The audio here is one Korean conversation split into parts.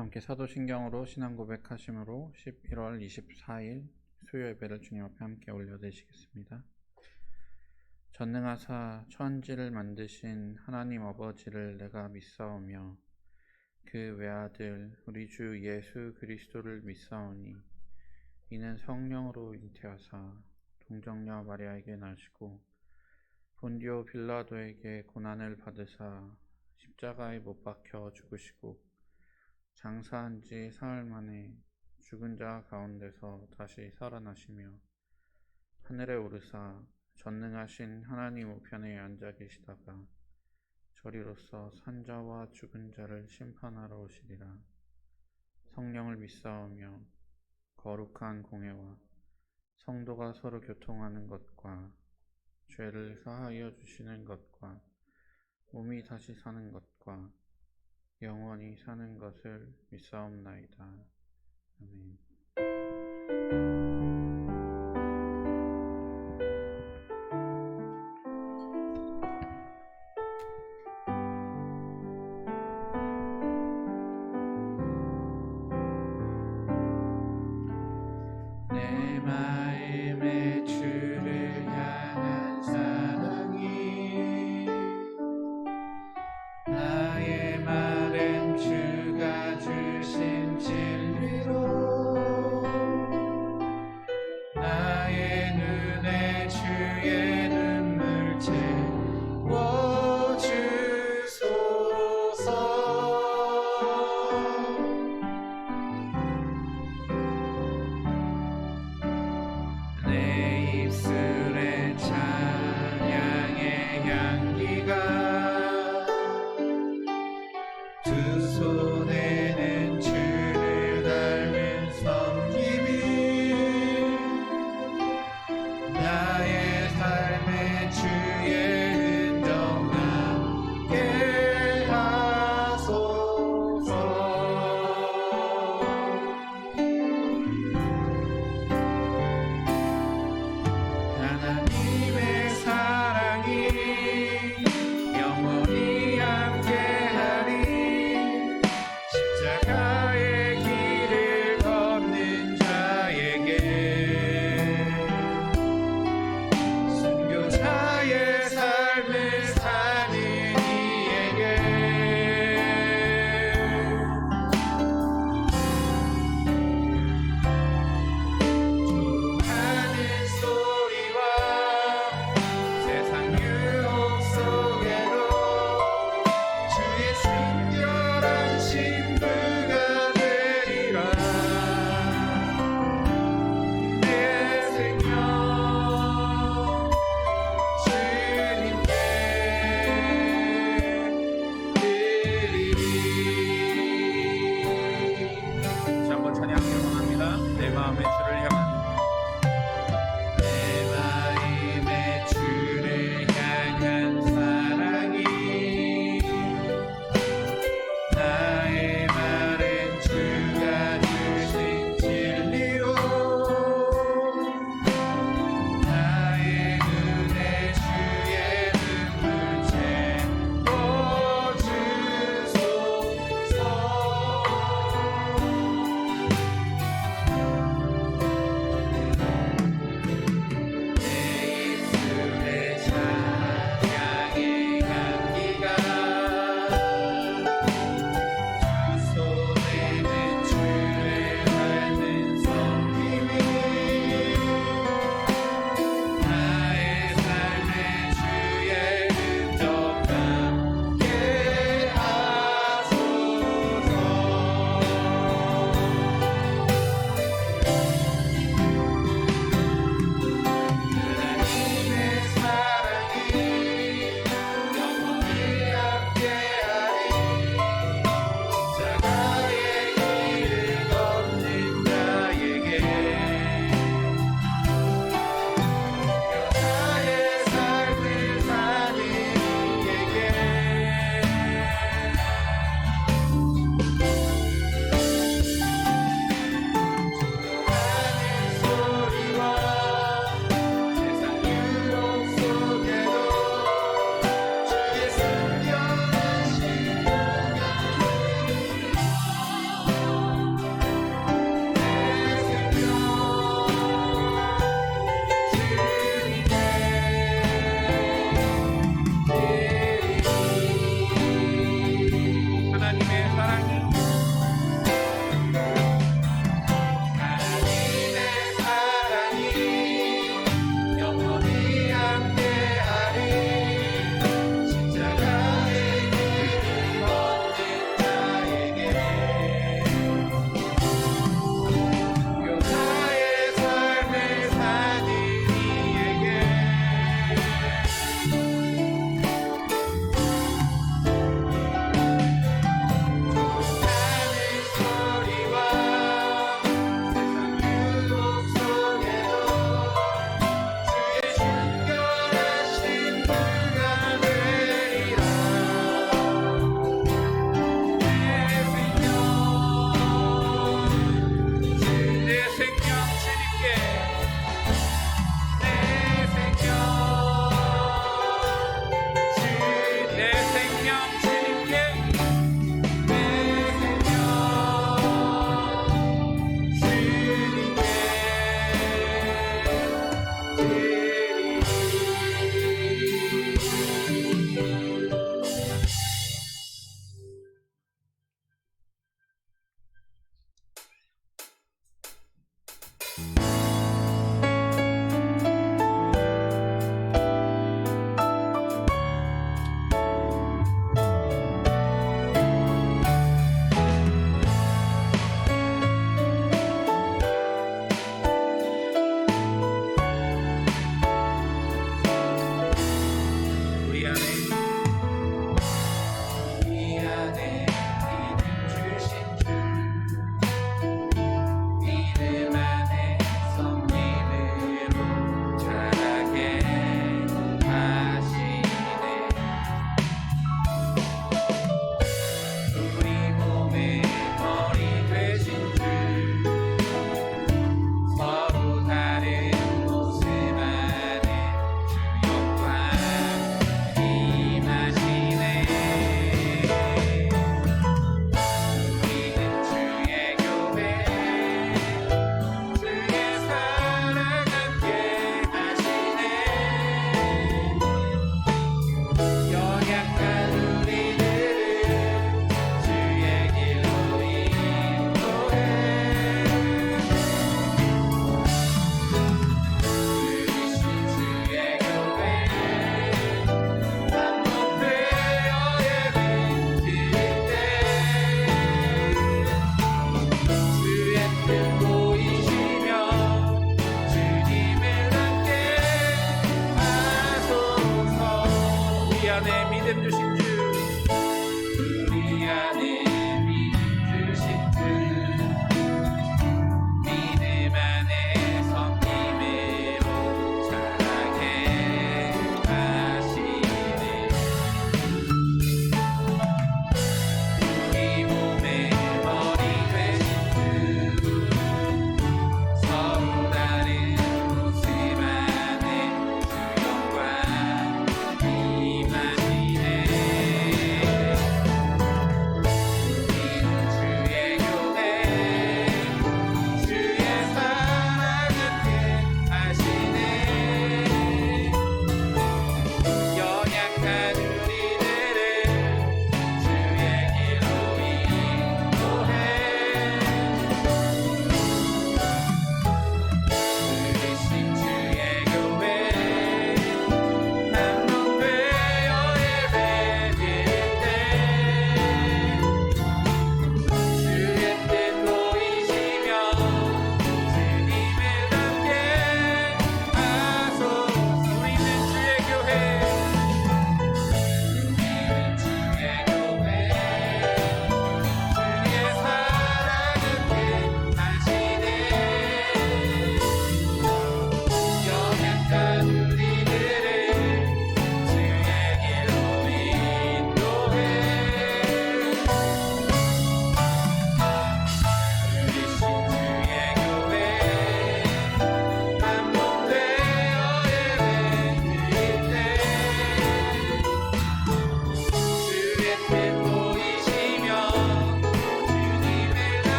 함께 사도신경으로 신앙 고백하심으로 11월 24일 수요 예배를 주님 앞에 함께 올려드리시겠습니다. 전능하사 천지를 만드신 하나님 아버지를 내가 믿사오며 그 외아들 우리 주 예수 그리스도를 믿사오니 이는 성령으로 잉태하사 동정녀 마리아에게 나시고 본디오 빌라도에게 고난을 받으사 십자가에 못 박혀 죽으시고 장사한 지 사흘 만에 죽은 자 가운데서 다시 살아나시며 하늘에 오르사 전능하신 하나님 우편에 앉아 계시다가 저리로서 산자와 죽은 자를 심판하러 오시리라. 성령을 믿사오며 거룩한 공회와 성도가 서로 교통하는 것과 죄를 사하여 주시는 것과 몸이 다시 사는 것과 영원히 사는 것을 믿사옵나이다. 아멘. 내 마음의 주를 향한 사랑이 나의 말은 주가 주신 진리로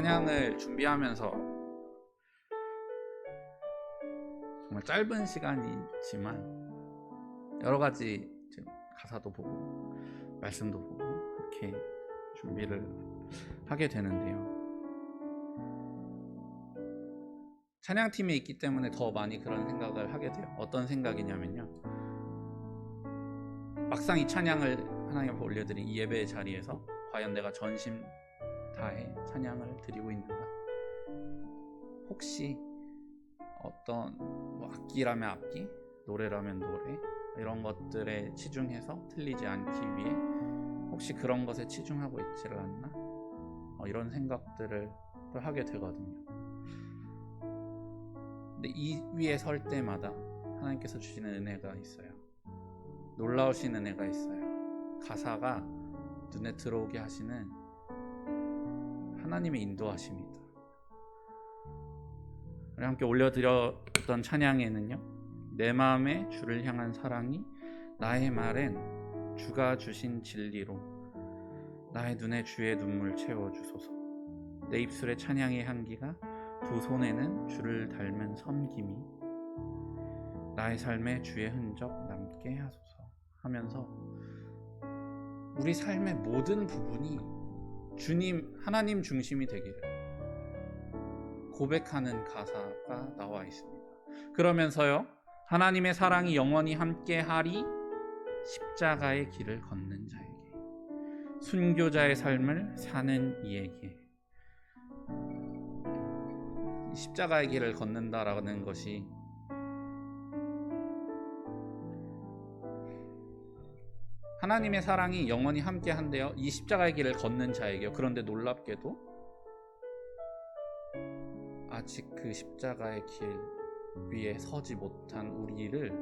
찬양을 준비하면서 정말 짧은 시간이지만 여러 가지 가사도 보고 말씀도 보고 이렇게 준비를 하게 되는데요. 찬양팀에 있기 때문에 더 많이 그런 생각을 하게 돼요. 어떤 생각이냐면요, 막상 이 찬양을 하나님 앞에 올려드린 이 예배의 자리에서 과연 내가 전심 다해 찬양을 드리고 있는가? 혹시 어떤 악기라면 악기, 노래라면 노래, 이런 것들에 치중해서 틀리지 않기 위해 혹시 그런 것에 치중하고 있지를 않나? 이런 생각들을 또 하게 되거든요. 근데 이 위에 설 때마다 하나님께서 주시는 은혜가 있어요. 놀라우신 은혜가 있어요. 가사가 눈에 들어오게 하시는 하나님의 인도하심이다. 우리 함께 올려드렸던 찬양에는요, 내 마음에 주를 향한 사랑이 나의 말엔 주가 주신 진리로 나의 눈에 주의 눈물 채워주소서. 내 입술에 찬양의 향기가, 두 손에는 주를 닮은 섬김이 나의 삶에 주의 흔적 남게 하소서 하면서 우리 삶의 모든 부분이 주님, 하나님 중심이 되기를 고백하는 가사가 나와 있습니다. 그러면서요, 하나님의 사랑이 영원히 함께하리, 십자가의 길을 걷는 자에게, 순교자의 삶을 사는 이에게. 십자가의 길을 걷는다라는 것이 하나님의 사랑이 영원히 함께한대요. 이 십자가의 길을 걷는 자에게요. 그런데 놀랍게도 아직 그 십자가의 길 위에 서지 못한 우리를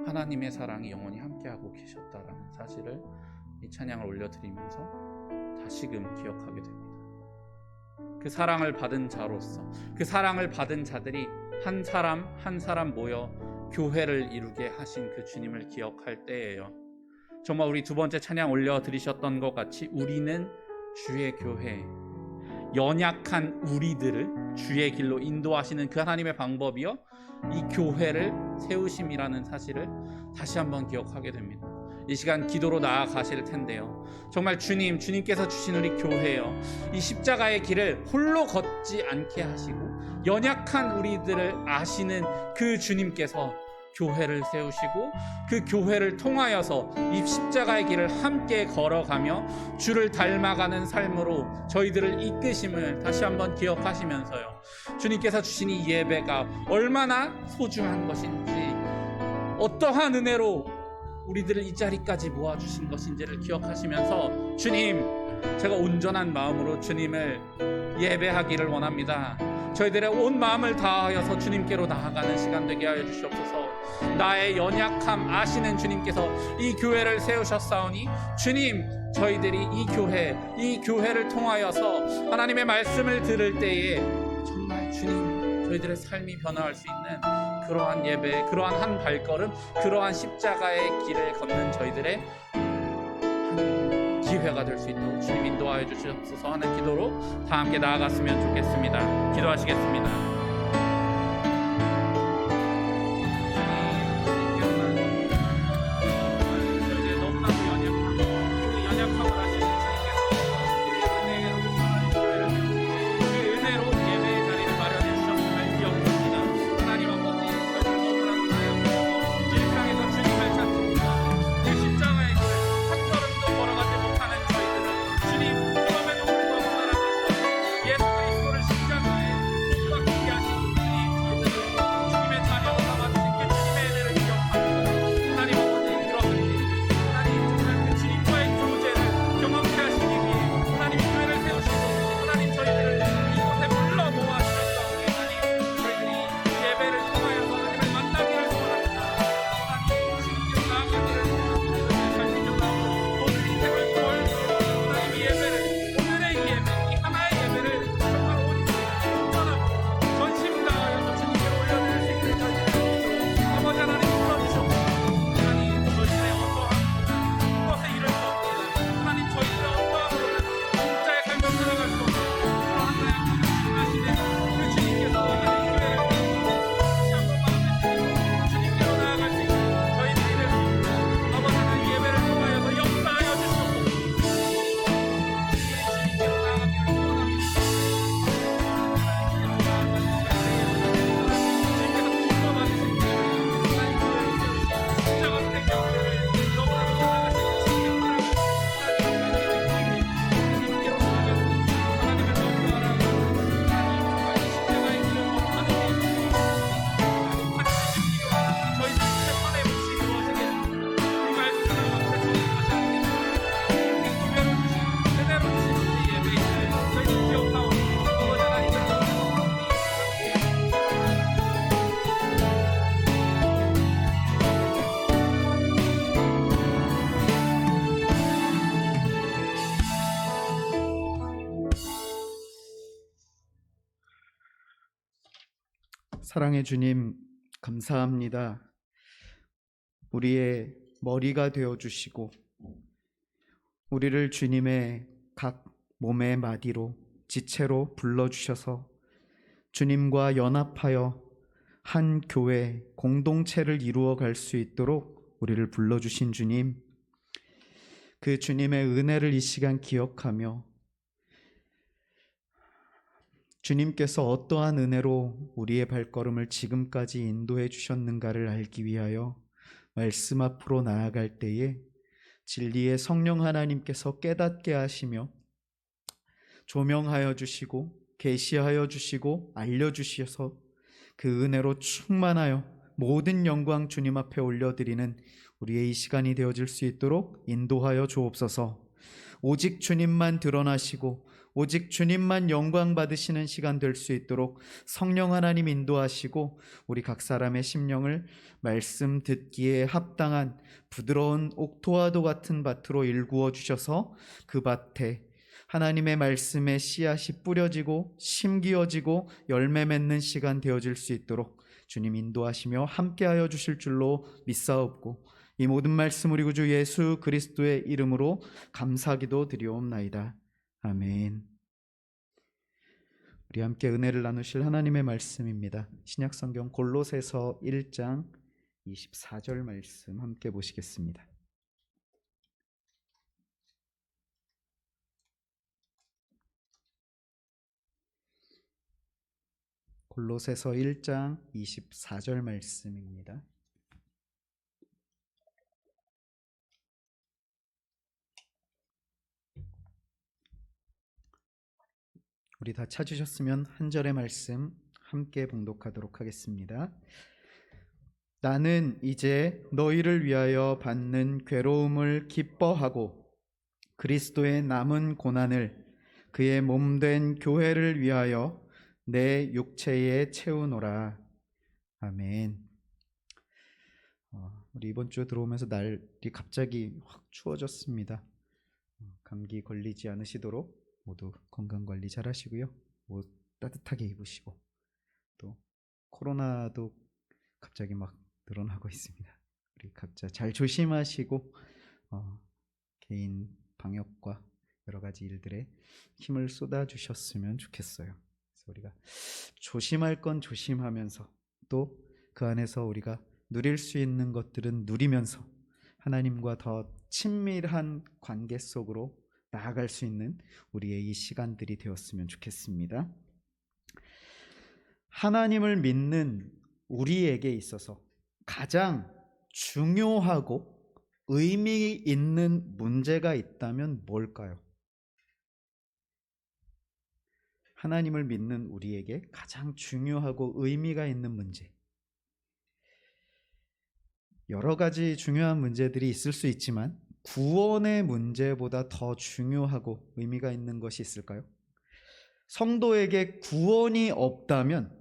하나님의 사랑이 영원히 함께하고 계셨다라는 사실을 이 찬양을 올려드리면서 다시금 기억하게 됩니다. 그 사랑을 받은 자로서, 그 사랑을 받은 자들이 한 사람 한 사람 모여 교회를 이루게 하신 그 주님을 기억할 때예요. 정말 우리 두 번째 찬양 올려드리셨던 것 같이 우리는 주의 교회, 연약한 우리들을 주의 길로 인도하시는 그 하나님의 방법이요, 이 교회를 세우심이라는 사실을 다시 한번 기억하게 됩니다. 이 시간 기도로 나아가실 텐데요, 정말 주님께서 주신 우리 교회요, 이 십자가의 길을 홀로 걷지 않게 하시고 연약한 우리들을 아시는 그 주님께서 교회를 세우시고 그 교회를 통하여서 이 십자가의 길을 함께 걸어가며 주를 닮아가는 삶으로 저희들을 이끄심을 다시 한번 기억하시면서요, 주님께서 주신 이 예배가 얼마나 소중한 것인지, 어떠한 은혜로 우리들을 이 자리까지 모아주신 것인지를 기억하시면서, 주님, 제가 온전한 마음으로 주님을 예배하기를 원합니다. 저희들의 온 마음을 다하여서 주님께로 나아가는 시간 되게 하여 주시옵소서. 나의 연약함 아시는 주님께서 이 교회를 세우셨사오니 주님, 저희들이 이 교회를 통하여서 하나님의 말씀을 들을 때에 정말 주님, 저희들의 삶이 변화할 수 있는 그러한 예배, 그러한 한 발걸음, 그러한 십자가의 길을 걷는 저희들의 한 기회가 될 수 있도록 주님 인도하여 주시옵소서 하는 기도로 다 함께 나아갔으면 좋겠습니다. 기도하시겠습니다. 예수 그리스도를 십자가에 못 박히게 사랑의 주님, 감사합니다. 우리의 머리가 되어주시고 우리를 주님의 각 몸의 마디로 지체로 불러주셔서 주님과 연합하여 한 교회 공동체를 이루어 갈 수 있도록 우리를 불러주신 주님, 그 주님의 은혜를 이 시간 기억하며 주님께서 어떠한 은혜로 우리의 발걸음을 지금까지 인도해 주셨는가를 알기 위하여 말씀 앞으로 나아갈 때에 진리의 성령 하나님께서 깨닫게 하시며 조명하여 주시고 계시하여 주시고 알려주셔서 그 은혜로 충만하여 모든 영광 주님 앞에 올려드리는 우리의 이 시간이 되어질 수 있도록 인도하여 주옵소서. 오직 주님만 드러나시고 오직 주님만 영광 받으시는 시간 될 수 있도록 성령 하나님 인도하시고 우리 각 사람의 심령을 말씀 듣기에 합당한 부드러운 옥토와도 같은 밭으로 일구어 주셔서 그 밭에 하나님의 말씀의 씨앗이 뿌려지고 심기어지고 열매 맺는 시간 되어질 수 있도록 주님 인도하시며 함께하여 주실 줄로 믿사옵고 이 모든 말씀 우리 구주 예수 그리스도의 이름으로 감사기도 드리옵나이다. 아멘. 우리 함께 은혜를 나누실 하나님의 말씀입니다. 신약성경 골로새서 1장 24절 말씀 함께 보시겠습니다. 골로새서 1장 24절 말씀입니다. 우리 다 찾으셨으면 한 절의 말씀 함께 봉독하도록 하겠습니다. 나는 이제 너희를 위하여 받는 괴로움을 기뻐하고 그리스도의 남은 고난을 그의 몸된 교회를 위하여 내 육체에 채우노라. 아멘. 우리 이번 주 들어오면서 날이 갑자기 확 추워졌습니다. 감기 걸리지 않으시도록 모두 건강관리 잘 하시고요. 옷 따뜻하게 입으시고 또 코로나도 갑자기 막 늘어나고 있습니다. 우리 각자 잘 조심하시고 개인 방역과 여러 가지 일들에 힘을 쏟아주셨으면 좋겠어요. 그래서 우리가 조심할 건 조심하면서 또 그 안에서 우리가 누릴 수 있는 것들은 누리면서 하나님과 더 친밀한 관계 속으로 나아갈 수 있는 우리의 이 시간들이 되었으면 좋겠습니다. 하나님을 믿는 우리에게 있어서 가장 중요하고 의미 있는 문제가 있다면 뭘까요? 하나님을 믿는 우리에게 가장 중요하고 의미가 있는 문제. 여러 가지 중요한 문제들이 있을 수 있지만 구원의 문제보다 더 중요하고 의미가 있는 것이 있을까요? 성도에게 구원이 없다면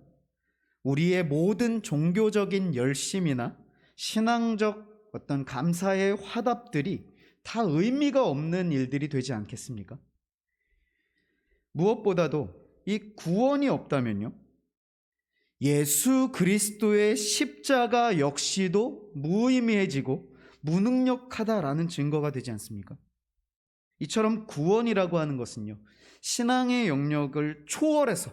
우리의 모든 종교적인 열심이나 신앙적 어떤 감사의 화답들이 다 의미가 없는 일들이 되지 않겠습니까? 무엇보다도 이 구원이 없다면요, 예수 그리스도의 십자가 역시도 무의미해지고 무능력하다라는 증거가 되지 않습니까? 이처럼 구원이라고 하는 것은요, 신앙의 영역을 초월해서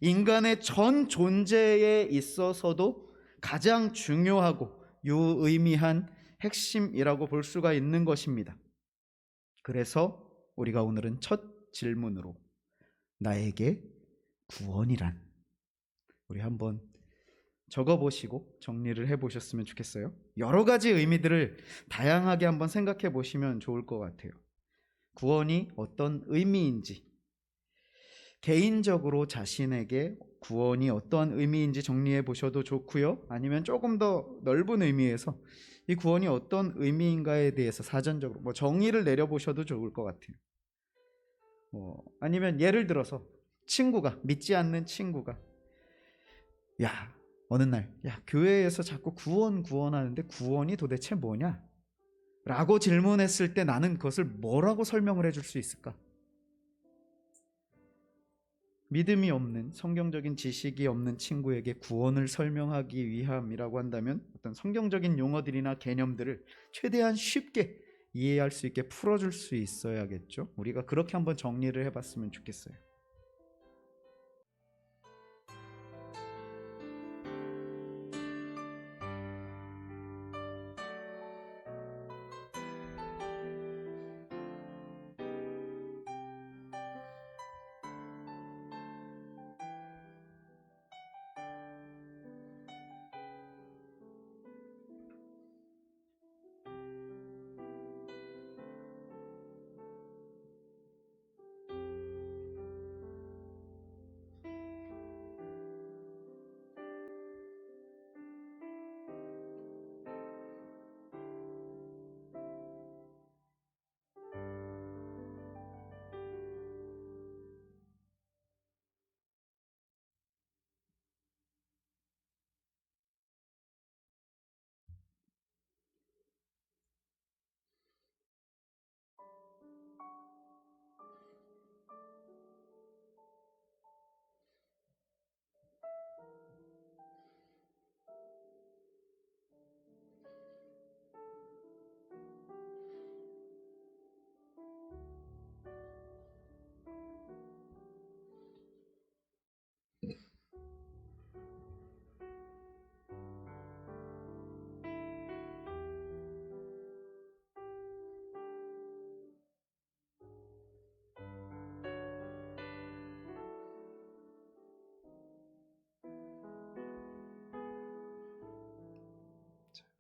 인간의 전 존재에 있어서도 가장 중요하고 유의미한 핵심이라고 볼 수가 있는 것입니다. 그래서 우리가 오늘은 첫 질문으로 나에게 구원이란, 우리 한번 적어보시고 정리를 해보셨으면 좋겠어요. 여러 가지 의미들을 다양하게 한번 생각해 보시면 좋을 것 같아요. 구원이 어떤 의미인지, 개인적으로 자신에게 구원이 어떠한 의미인지 정리해 보셔도 좋고요. 아니면 조금 더 넓은 의미에서 이 구원이 어떤 의미인가에 대해서 사전적으로 정의를 내려보셔도 좋을 것 같아요. 아니면 예를 들어서 믿지 않는 친구가 어느 날 교회에서 자꾸 구원하는데 구원이 도대체 뭐냐? 라고 질문했을 때 나는 그것을 뭐라고 설명을 해줄 수 있을까? 믿음이 없는 성경적인 지식이 없는 친구에게 구원을 설명하기 위함이라고 한다면 어떤 성경적인 용어들이나 개념들을 최대한 쉽게 이해할 수 있게 풀어줄 수 있어야겠죠. 우리가 그렇게 한번 정리를 해봤으면 좋겠어요.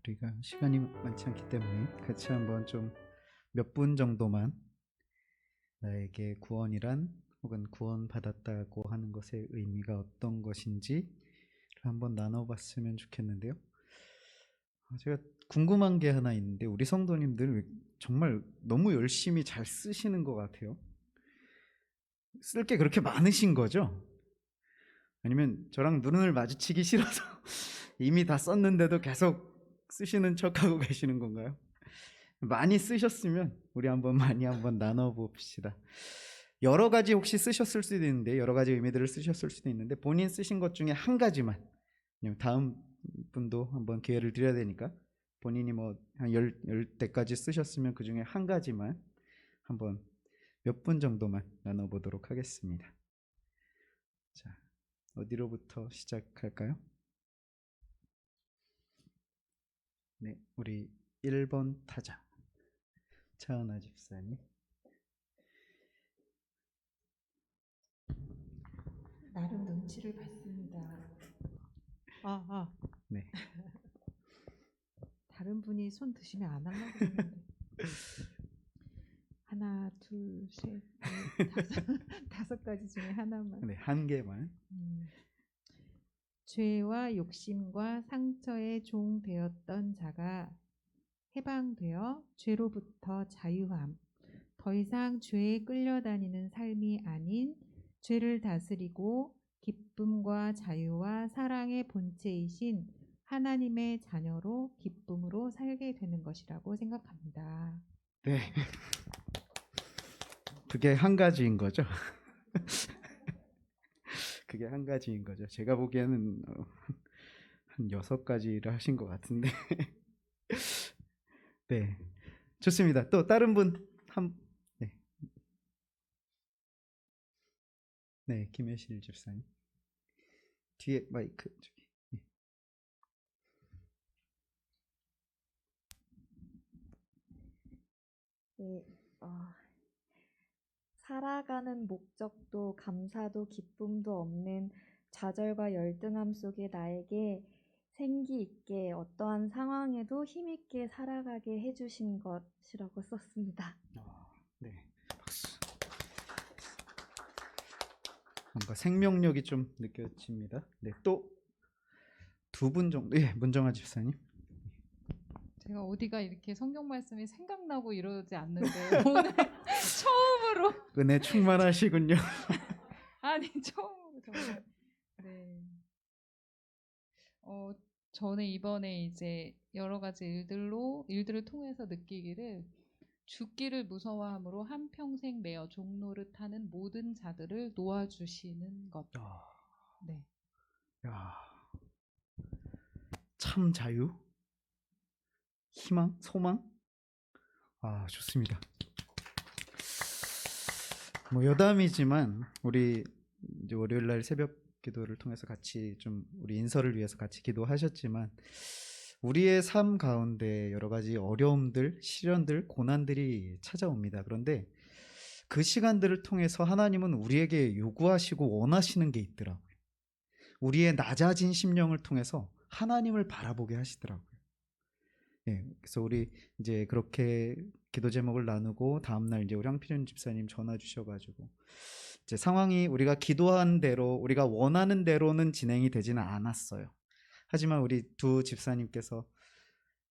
우리가 시간이 많지 않기 때문에 같이 한번 좀 몇 분 정도만 나에게 구원이란 혹은 구원받았다고 하는 것의 의미가 어떤 것인지를 한번 나눠봤으면 좋겠는데요. 제가 궁금한 게 하나 있는데 우리 성도님들 정말 너무 열심히 잘 쓰시는 것 같아요. 쓸 게 그렇게 많으신 거죠? 아니면 저랑 눈을 마주치기 싫어서 이미 다 썼는데도 계속 쓰시는 척하고 계시는 건가요? 많이 쓰셨으면 우리 많이 한번 나눠봅시다. 여러 가지 혹시 쓰셨을 수도 있는데 여러 가지 의미들을 쓰셨을 수도 있는데 본인 쓰신 것 중에 한 가지만, 다음 분도 한번 기회를 드려야 되니까 본인이 뭐 한 10대까지 쓰셨으면 그 중에 한 가지만 한번 몇 분 정도만 나눠보도록 하겠습니다. 자, 어디로부터 시작할까요? 네, 우리 1번 타자 차은아 집사님. 나름 눈치를 봤습니다. 네. 다른 분이 손 드시면 안 하려고 그러는데. 하나, 둘, 셋, 넷, 다섯 가지 중에 하나만. 네, 한 개만. 죄와 욕심과 상처의 종 되었던 자가 해방되어 죄로부터 자유함. 더 이상 죄에 끌려다니는 삶이 아닌 죄를 다스리고 기쁨과 자유와 사랑의 본체이신 하나님의 자녀로 기쁨으로 살게 되는 것이라고 생각합니다. 네. 그게 한 가지인 거죠. 그게 한 가지인 거죠. 제가 보기에는 한 6가지를 하신 것 같은데. 네, 좋습니다. 또 다른 분 네, 네, 김혜실 집사님 뒤에 마이크 저기. 네, 살아가는 목적도 감사도 기쁨도 없는 좌절과 열등함 속에 나에게 생기 있게 어떠한 상황에도 힘 있게 살아가게 해주신 것이라고 썼습니다. 네, 박수. 뭔가 생명력이 좀 느껴집니다. 네, 또 두 분 정도. 예, 문정아 집사님. 제가 어디가 이렇게 성경 말씀이 생각나고 이러지 않는데 오늘 처음으로 은혜 충만하시군요. 아니 처음으로 정말 네. 저는 이번에 이제 여러 가지 일들을 통해서 느끼기를 죽기를 무서워함으로 한평생 매어 종노릇하는 모든 자들을 놓아주시는 것. 네. 야, 참 자유, 희망, 소망. 아, 좋습니다. 뭐 여담이지만 우리 이제 월요일 날 새벽 기도를 통해서 같이 좀 우리 인설을 위해서 같이 기도하셨지만 우리의 삶 가운데 여러 가지 어려움들, 시련들, 고난들이 찾아옵니다. 그런데 그 시간들을 통해서 하나님은 우리에게 요구하시고 원하시는 게 있더라고요. 우리의 낮아진 심령을 통해서 하나님을 바라보게 하시더라고요. 예, 그래서 우리 이제 그렇게 기도 제목을 나누고 다음날 이제 우리 황필윤 집사님 전화 주셔가지고 이제 상황이 우리가 기도한 대로 우리가 원하는 대로는 진행이 되지는 않았어요. 하지만 우리 두 집사님께서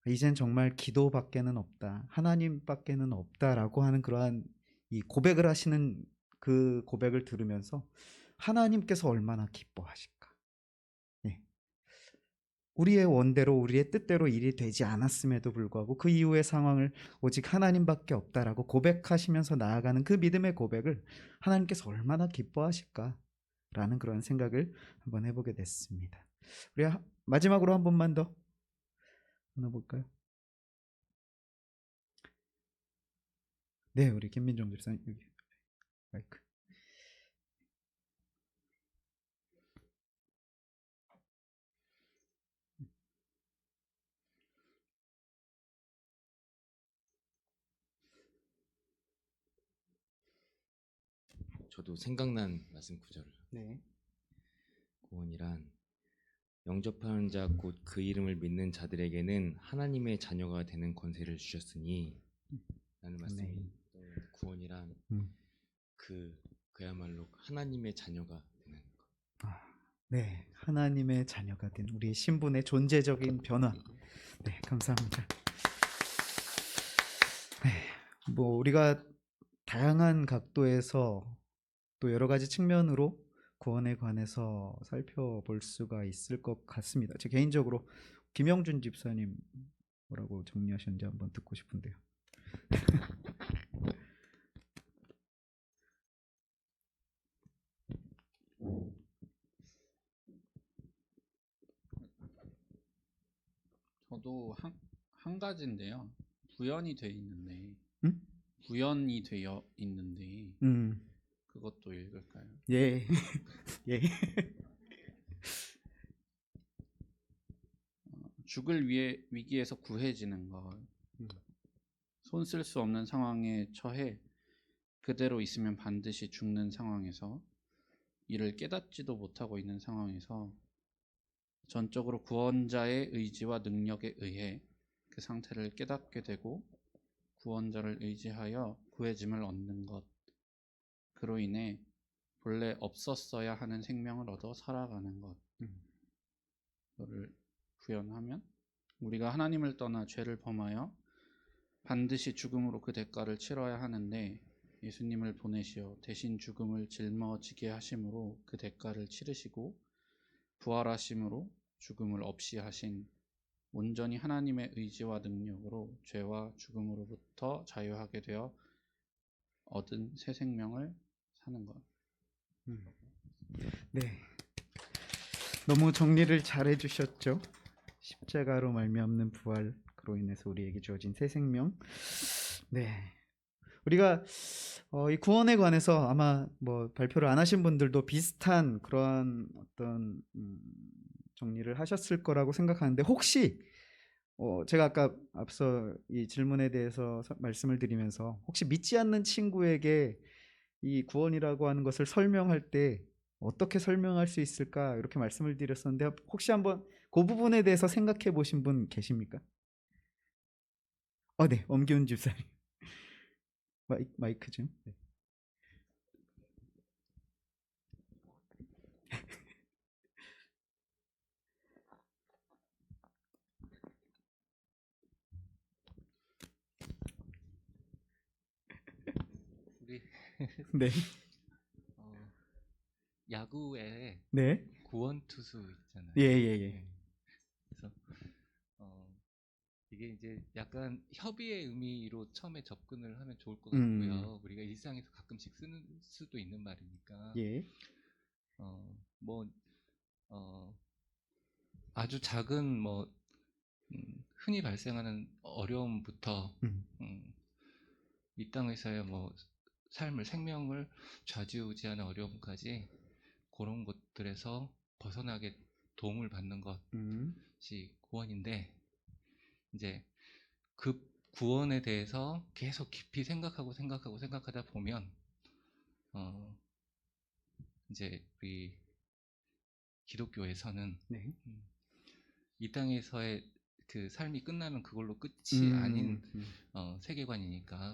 이젠 정말 기도밖에는 없다, 하나님밖에는 없다라고 하는 그러한 이 고백을 하시는 그 고백을 들으면서 하나님께서 얼마나 기뻐하실까. 예. 우리의 원대로 우리의 뜻대로 일이 되지 않았음에도 불구하고 그 이후의 상황을 오직 하나님밖에 없다라고 고백하시면서 나아가는 그 믿음의 고백을 하나님께서 얼마나 기뻐하실까라는 그런 생각을 한번 해보게 됐습니다. 우리 마지막으로 한 번만 더 나눠볼까요? 네, 우리 김민정 집사님 여기 마이크. 저도 생각난 말씀 구절을. 네. 구원이란 영접하는 자 곧 그 이름을 믿는 자들에게는 하나님의 자녀가 되는 권세를 주셨으니 라는 말씀이 아멘. 구원이란 음. 그야말로 하나님의 자녀가 되는 것. 네, 하나님의 자녀가 된 우리의 신분의 존재적인 변화. 네, 감사합니다. 네, 뭐 우리가 다양한 각도에서 또 여러 가지 측면으로 구원에 관해서 살펴볼 수가 있을 것 같습니다. 제 개인적으로 김영준 집사님 뭐라고 정리하셨는지 한번 듣고 싶은데요. 저도 한 가지인데요. 구현이 돼 있는데 응? 구현이 되어 있는데 음, 그것도 읽을까요? 예, 예, 죽을 위해 위기에서 구해지는 것. 손 쓸 수 없는 상황에 처해 그대로 있으면 반드시 죽는 상황에서 이를 깨닫지도 못하고 있는 상황에서 전적으로 구원자의 의지와 능력에 의해 그 상태를 깨닫게 되고 구원자를 의지하여 구해짐을 얻는 것. 그로 인해 본래 없었어야 하는 생명을 얻어 살아가는 것. 이거를 구현하면 우리가 하나님을 떠나 죄를 범하여 반드시 죽음으로 그 대가를 치러야 하는데 예수님을 보내시어 대신 죽음을 짊어지게 하심으로 그 대가를 치르시고 부활하심으로 죽음을 없이 하신 온전히 하나님의 의지와 능력으로 죄와 죽음으로부터 자유하게 되어 얻은 새 생명을 사는 것. 네. 너무 정리를 잘 해주셨죠. 십자가로 말미암는 부활, 그로 인해서 우리에게 주어진 새 생명. 네. 우리가 이 구원에 관해서 아마 뭐 발표를 안 하신 분들도 비슷한 그런 어떤 정리를 하셨을 거라고 생각하는데 혹시 제가 아까 앞서 이 질문에 대해서 말씀을 드리면서 혹시 믿지 않는 친구에게 이 구원이라고 하는 것을 설명할 때 어떻게 설명할 수 있을까 이렇게 말씀을 드렸었는데 혹시 한번 그 부분에 대해서 생각해 보신 분 계십니까? 네, 엄기훈 집사님. 마이크 좀. 네. 우리 네. 야구에 네. 구원 투수 있잖아요. 예. 그래서 이게 이제 약간 협의의 의미로 처음에 접근을 하면 좋을 것 음. 같고요. 우리가 일상에서 가끔씩 쓰는 수도 있는 말이니까. 예. 뭐 아주 작은 뭐 흔히 발생하는 어려움부터 음. 이 땅에서의 뭐 삶을 생명을 좌지우지하는 어려움까지 그런 것들에서 벗어나게 도움을 받는 것이 구원인데 이제 그 구원에 대해서 계속 깊이 생각하다 보면 이제 우리 기독교에서는 네. 이 땅에서의 그 삶이 끝나면 그걸로 끝이 아닌 세계관이니까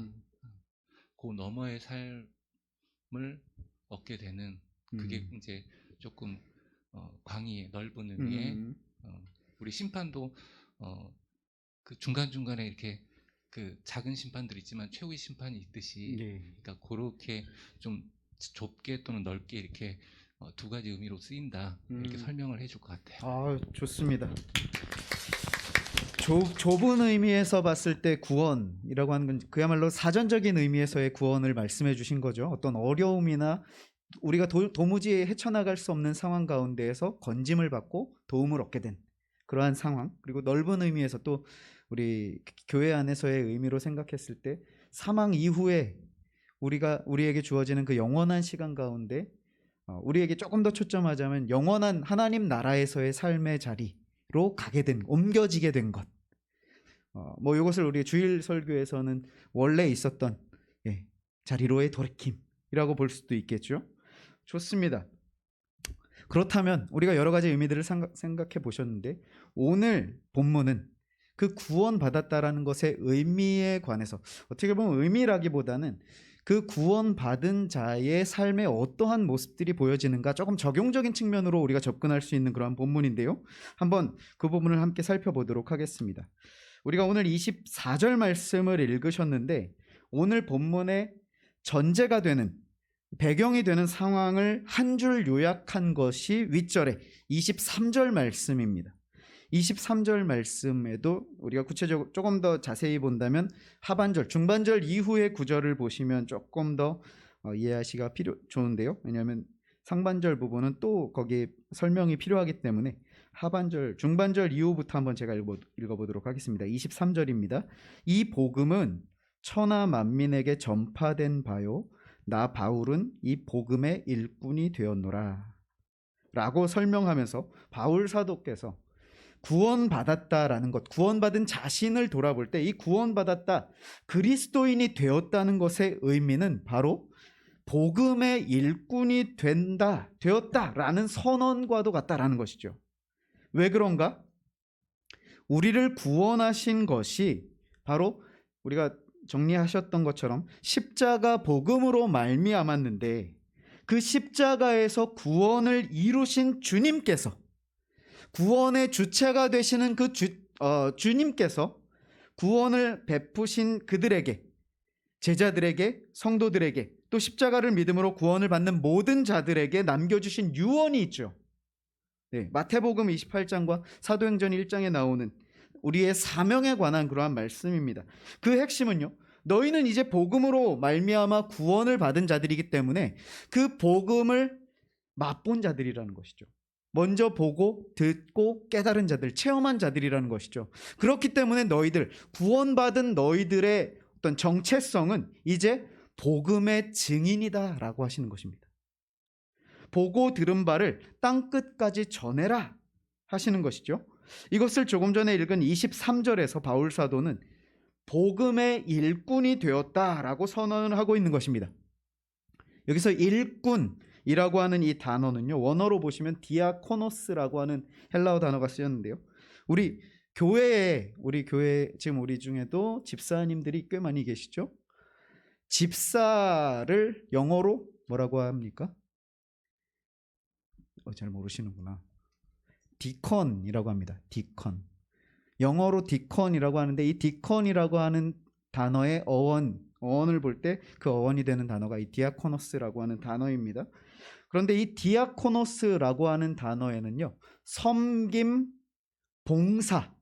그 너머의 삶을 얻게 되는 그게 이제 조금 광의의 넓은 의미의 우리 심판도 그 중간중간에 이렇게 그 작은 심판들 있지만 최후의 심판이 있듯이 예. 그러니까 그렇게 좀 좁게 또는 넓게 이렇게 두 가지 의미로 쓰인다 이렇게 설명을 해줄 것 같아요. 아, 좋습니다. 좁은 의미에서 봤을 때 구원이라고 하는 건 그야말로 사전적인 의미에서의 구원을 말씀해 주신 거죠. 어떤 어려움이나 우리가 도무지 헤쳐나갈 수 없는 상황 가운데에서 건짐을 받고 도움을 얻게 된 그러한 상황. 그리고 넓은 의미에서 또 우리 교회 안에서의 의미로 생각했을 때 사망 이후에 우리에게 주어지는 그 영원한 시간 가운데 우리에게 조금 더 초점하자면 영원한 하나님 나라에서의 삶의 자리로 가게 된, 옮겨지게 된 것. 뭐 이것을 우리 주일 설교에서는 원래 있었던 자리로의 돌이킴이라고 볼 수도 있겠죠. 좋습니다. 그렇다면 우리가 여러 가지 의미들을 생각해 보셨는데 오늘 본문은 그 구원받았다라는 것의 의미에 관해서 어떻게 보면 의미라기보다는 그 구원받은 자의 삶에 어떠한 모습들이 보여지는가 조금 적용적인 측면으로 우리가 접근할 수 있는 그런 본문인데요. 한번 그 부분을 함께 살펴보도록 하겠습니다. 우리가 오늘 24절 말씀을 읽으셨는데 오늘 본문의 전제가 되는 배경이 되는 상황을 한 줄 요약한 것이 윗절에 23절 말씀입니다. 23절 말씀에도 우리가 구체적으로 조금 더 자세히 본다면 하반절, 중반절 이후의 구절을 보시면 조금 더 이해하시기가 좋은데요. 왜냐하면 상반절 부분은 또 거기에 설명이 필요하기 때문에 하반절, 중반절 이후부터 한번 제가 읽어보도록 하겠습니다. 23절입니다. 이 복음은 천하 만민에게 전파된 바요 나 바울은 이 복음의 일꾼이 되었노라 라고 설명하면서 바울 사도께서 구원받았다라는 것, 구원받은 자신을 돌아볼 때 이 구원받았다, 그리스도인이 되었다는 것의 의미는 바로 복음의 일꾼이 되었다라는 선언과도 같다라는 것이죠. 왜 그런가? 우리를 구원하신 것이 바로 우리가 정리하셨던 것처럼 십자가 복음으로 말미암았는데 그 십자가에서 구원을 이루신 주님께서 구원의 주체가 되시는 그 주님께서 구원을 베푸신 그들에게 제자들에게 성도들에게 또 십자가를 믿음으로 구원을 받는 모든 자들에게 남겨주신 유언이 있죠. 네, 마태복음 28장과 사도행전 1장에 나오는 우리의 사명에 관한 그러한 말씀입니다. 그 핵심은요, 너희는 이제 복음으로 말미암아 구원을 받은 자들이기 때문에 그 복음을 맛본 자들이라는 것이죠. 먼저 보고 듣고 깨달은 자들, 체험한 자들이라는 것이죠. 그렇기 때문에 너희들, 구원받은 너희들의 어떤 정체성은 이제 복음의 증인이다 라고 하시는 것입니다. 보고 들은 바를 땅끝까지 전해라 하시는 것이죠. 이것을 조금 전에 읽은 23절에서 바울 사도는 복음의 일꾼이 되었다라고 선언을 하고 있는 것입니다. 여기서 일꾼이라고 하는 이 단어는요, 원어로 보시면 디아코노스라고 하는 헬라어 단어가 쓰였는데요. 우리 교회 지금 우리 중에도 집사님들이 꽤 많이 계시죠? 집사를 영어로 뭐라고 합니까? 잘 모르시는구나. 디컨이라고 합니다. 디컨. 영어로 디컨이라고 하는데 이 디컨이라고 하는 단어의 어원을 볼 때 그 어원이 되는 단어가 이 디아코노스라고 하는 단어입니다. 그런데 이 디아코노스라고 하는 단어에는요, 섬김, 봉사,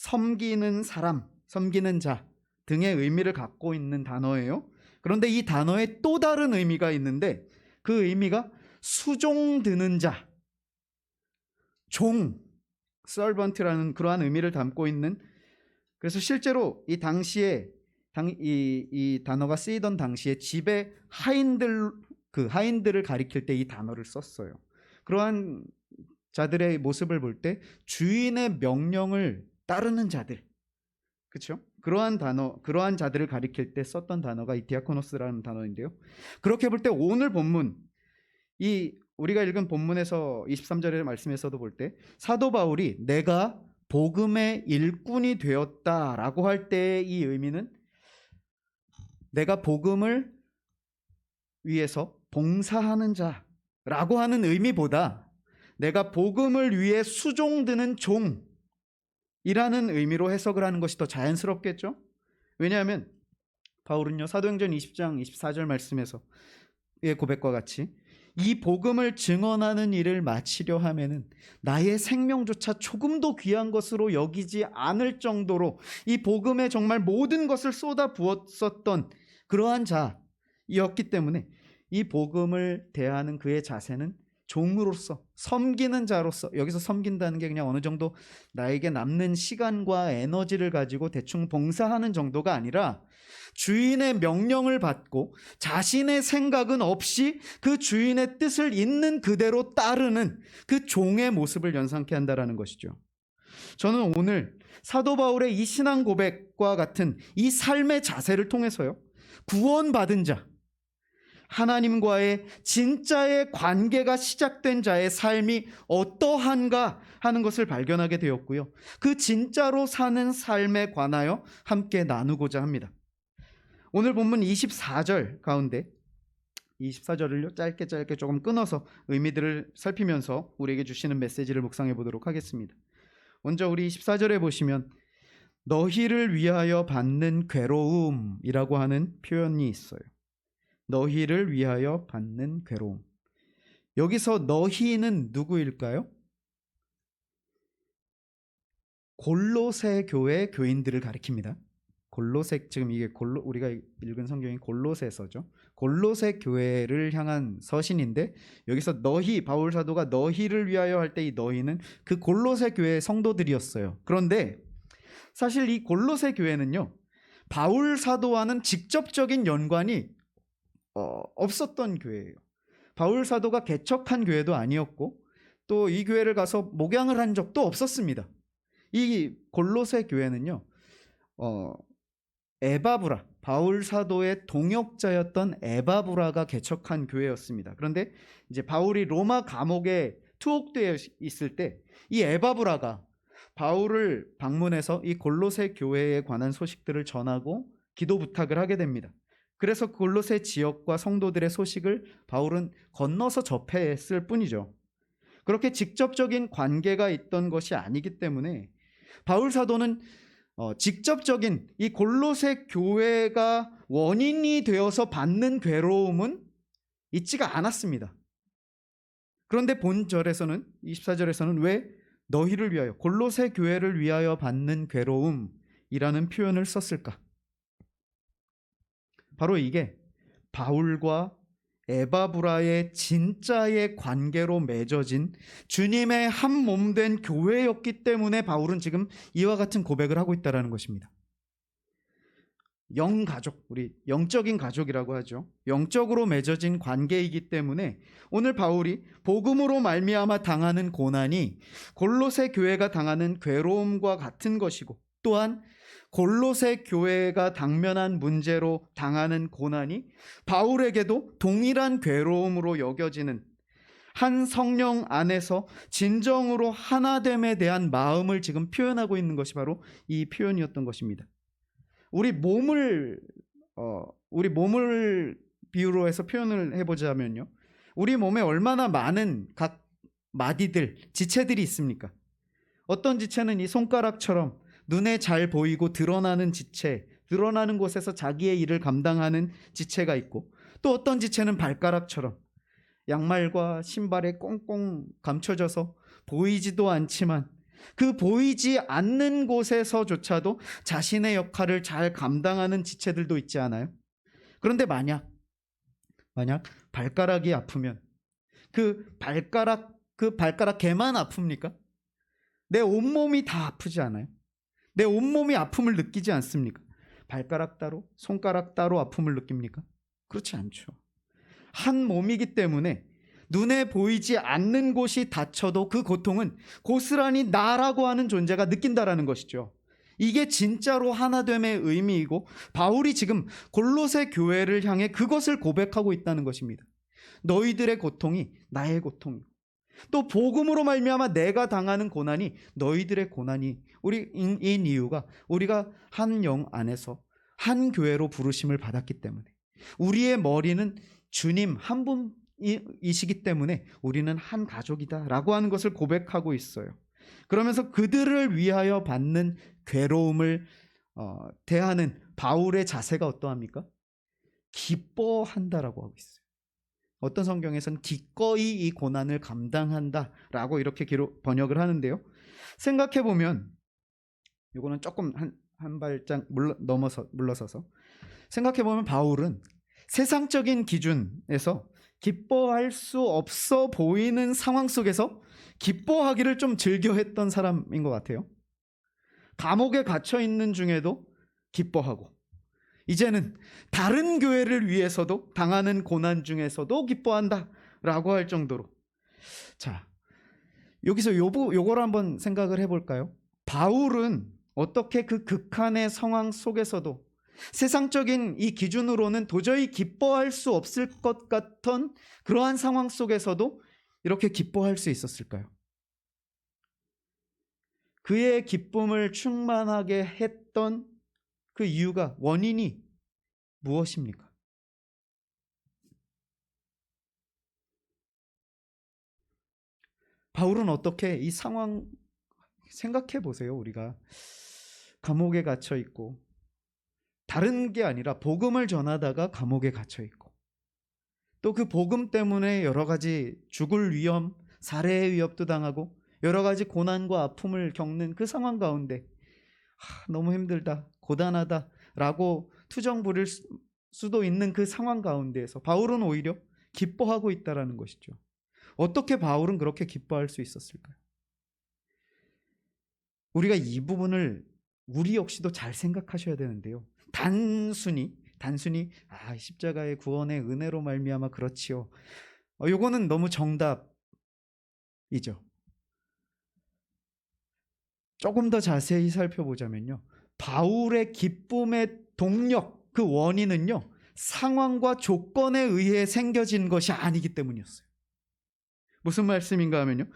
섬기는 사람, 섬기는 자 등의 의미를 갖고 있는 단어예요. 그런데 이 단어에 또 다른 의미가 있는데 그 의미가 수종드는 자, 종, servant라는 그러한 의미를 담고 있는, 그래서 실제로 이 당시에 이 단어가 쓰이던 당시에 집에 하인들을 가리킬 때 이 단어를 썼어요. 그러한 자들의 모습을 볼 때 주인의 명령을 따르는 자들, 그렇죠? 그러한 자들을 가리킬 때 썼던 단어가 이 디아코노스라는 단어인데요. 그렇게 볼 때 오늘 본문, 이 우리가 읽은 본문에서 23절의 말씀에서도 볼 때 사도 바울이 내가 복음의 일꾼이 되었다라고 할 때의 이 의미는 내가 복음을 위해서 봉사하는 자라고 하는 의미보다 내가 복음을 위해 수종드는 종이라는 의미로 해석을 하는 것이 더 자연스럽겠죠? 왜냐하면 바울은요, 사도행전 20장 24절 말씀에서의 고백과 같이 이 복음을 증언하는 일을 마치려 하면은 나의 생명조차 조금도 귀한 것으로 여기지 않을 정도로 이 복음에 정말 모든 것을 쏟아 부었었던 그러한 자였기 때문에 이 복음을 대하는 그의 자세는 종으로서, 섬기는 자로서, 여기서 섬긴다는 게 그냥 어느 정도 나에게 남는 시간과 에너지를 가지고 대충 봉사하는 정도가 아니라 주인의 명령을 받고 자신의 생각은 없이 그 주인의 뜻을 있는 그대로 따르는 그 종의 모습을 연상케 한다는 것이죠. 저는 오늘 사도 바울의 이 신앙 고백과 같은 이 삶의 자세를 통해서요, 구원받은 자, 하나님과의 진짜의 관계가 시작된 자의 삶이 어떠한가 하는 것을 발견하게 되었고요. 그 진짜로 사는 삶에 관하여 함께 나누고자 합니다. 오늘 본문 24절 가운데 24절을요 짧게 조금 끊어서 의미들을 살피면서 우리에게 주시는 메시지를 묵상해 보도록 하겠습니다. 먼저 우리 24절에 보시면 너희를 위하여 받는 괴로움이라고 하는 표현이 있어요. 너희를 위하여 받는 괴로움. 여기서 너희는 누구일까요? 골로새 교회 교인들을 가리킵니다. 골로새, 지금 이게 우리가 읽은 성경이 골로새서죠. 골로새 교회를 향한 서신인데 여기서 너희, 바울 사도가 너희를 위하여 할 때 이 너희는 그 골로새 교회의 성도들이었어요. 그런데 사실 이 골로새 교회는요, 바울 사도와는 직접적인 연관이 없었던 교회예요. 바울 사도가 개척한 교회도 아니었고 또 이 교회를 가서 목양을 한 적도 없었습니다. 이 골로새 교회는요, 에바브라, 바울 사도의 동역자였던 에바브라가 개척한 교회였습니다. 그런데 이제 바울이 로마 감옥에 투옥되어 있을 때 이 에바브라가 바울을 방문해서 이 골로새 교회에 관한 소식들을 전하고 기도 부탁을 하게 됩니다. 그래서 골로새 지역과 성도들의 소식을 바울은 건너서 접했을 뿐이죠. 그렇게 직접적인 관계가 있던 것이 아니기 때문에 바울 사도는 직접적인 이 골로새 교회가 원인이 되어서 받는 괴로움은 있지가 않았습니다. 그런데 본절에서는 24절에서는 왜 너희를 위하여, 골로새 교회를 위하여 받는 괴로움이라는 표현을 썼을까? 바로 이게 바울과 에바브라의 진짜의 관계로 맺어진 주님의 한 몸 된 교회였기 때문에 바울은 지금 이와 같은 고백을 하고 있다는 것입니다. 영가족, 우리 영적인 가족이라고 하죠. 영적으로 맺어진 관계이기 때문에 오늘 바울이 복음으로 말미암아 당하는 고난이 골로새 교회가 당하는 괴로움과 같은 것이고, 또한 골로새 교회가 당면한 문제로 당하는 고난이 바울에게도 동일한 괴로움으로 여겨지는, 한 성령 안에서 진정으로 하나됨에 대한 마음을 지금 표현하고 있는 것이 바로 이 표현이었던 것입니다. 우리 몸을 비유로 해서 표현을 해보자면요, 우리 몸에 얼마나 많은 각 마디들, 지체들이 있습니까? 어떤 지체는 이 손가락처럼 눈에 잘 보이고 드러나는 지체, 드러나는 곳에서 자기의 일을 감당하는 지체가 있고, 또 어떤 지체는 발가락처럼 양말과 신발에 꽁꽁 감춰져서 보이지도 않지만 그 보이지 않는 곳에서조차도 자신의 역할을 잘 감당하는 지체들도 있지 않아요? 그런데 만약 발가락이 아프면 그 발가락 개만 아픕니까? 내 온몸이 다 아프지 않아요? 내 온몸이 아픔을 느끼지 않습니까? 발가락 따로, 손가락 따로 아픔을 느낍니까? 그렇지 않죠. 한 몸이기 때문에 눈에 보이지 않는 곳이 다쳐도 그 고통은 고스란히 나라고 하는 존재가 느낀다라는 것이죠. 이게 진짜로 하나됨의 의미이고 바울이 지금 골로새 교회를 향해 그것을 고백하고 있다는 것입니다. 너희들의 고통이 나의 고통이고 또 복음으로 말미암아 내가 당하는 고난이 너희들의 고난이 인 이유가 우리가 한 영 안에서 한 교회로 부르심을 받았기 때문에 우리의 머리는 주님 한 분이시기 때문에 우리는 한 가족이다라고 하는 것을 고백하고 있어요. 그러면서 그들을 위하여 받는 괴로움을 대하는 바울의 자세가 어떠합니까? 기뻐한다라고 하고 있어요. 어떤 성경에서는 기꺼이 이 고난을 감당한다라고 이렇게 번역을 하는데요. 생각해 보면 이거는 조금 한 발짝 물러서서 생각해 보면 바울은 세상적인 기준에서 기뻐할 수 없어 보이는 상황 속에서 기뻐하기를 좀 즐겨했던 사람인 것 같아요. 감옥에 갇혀 있는 중에도 기뻐하고 이제는 다른 교회를 위해서도 당하는 고난 중에서도 기뻐한다라고 할 정도로. 자, 여기서 요걸 한번 생각을 해볼까요? 바울은 어떻게 그 극한의 상황 속에서도 세상적인 이 기준으로는 도저히 기뻐할 수 없을 것 같은 그러한 상황 속에서도 이렇게 기뻐할 수 있었을까요? 그의 기쁨을 충만하게 했던 그 이유가, 원인이 무엇입니까? 바울은 어떻게 이 상황 생각해 보세요. 우리가 감옥에 갇혀 있고 다른 게 아니라 복음을 전하다가 감옥에 갇혀 있고 또 그 복음 때문에 여러 가지 죽을 위험, 살해의 위협도 당하고 여러 가지 고난과 아픔을 겪는 그 상황 가운데 너무 힘들다, 고단하다라고 투정 부릴 수도 있는 그 상황 가운데에서 바울은 오히려 기뻐하고 있다라는 것이죠. 어떻게 바울은 그렇게 기뻐할 수 있었을까요? 우리가 이 부분을 우리 역시도 잘 생각하셔야 되는데요. 단순히 십자가의 구원의 은혜로 말미암아 그렇지요. 요거는 너무 정답이죠. 조금 더 자세히 살펴보자면요. 바울의 기쁨의 동력, 그 원인은요, 상황과 조건에 의해 생겨진 것이 아니기 때문이었어요. 무슨 말씀인가 하면요,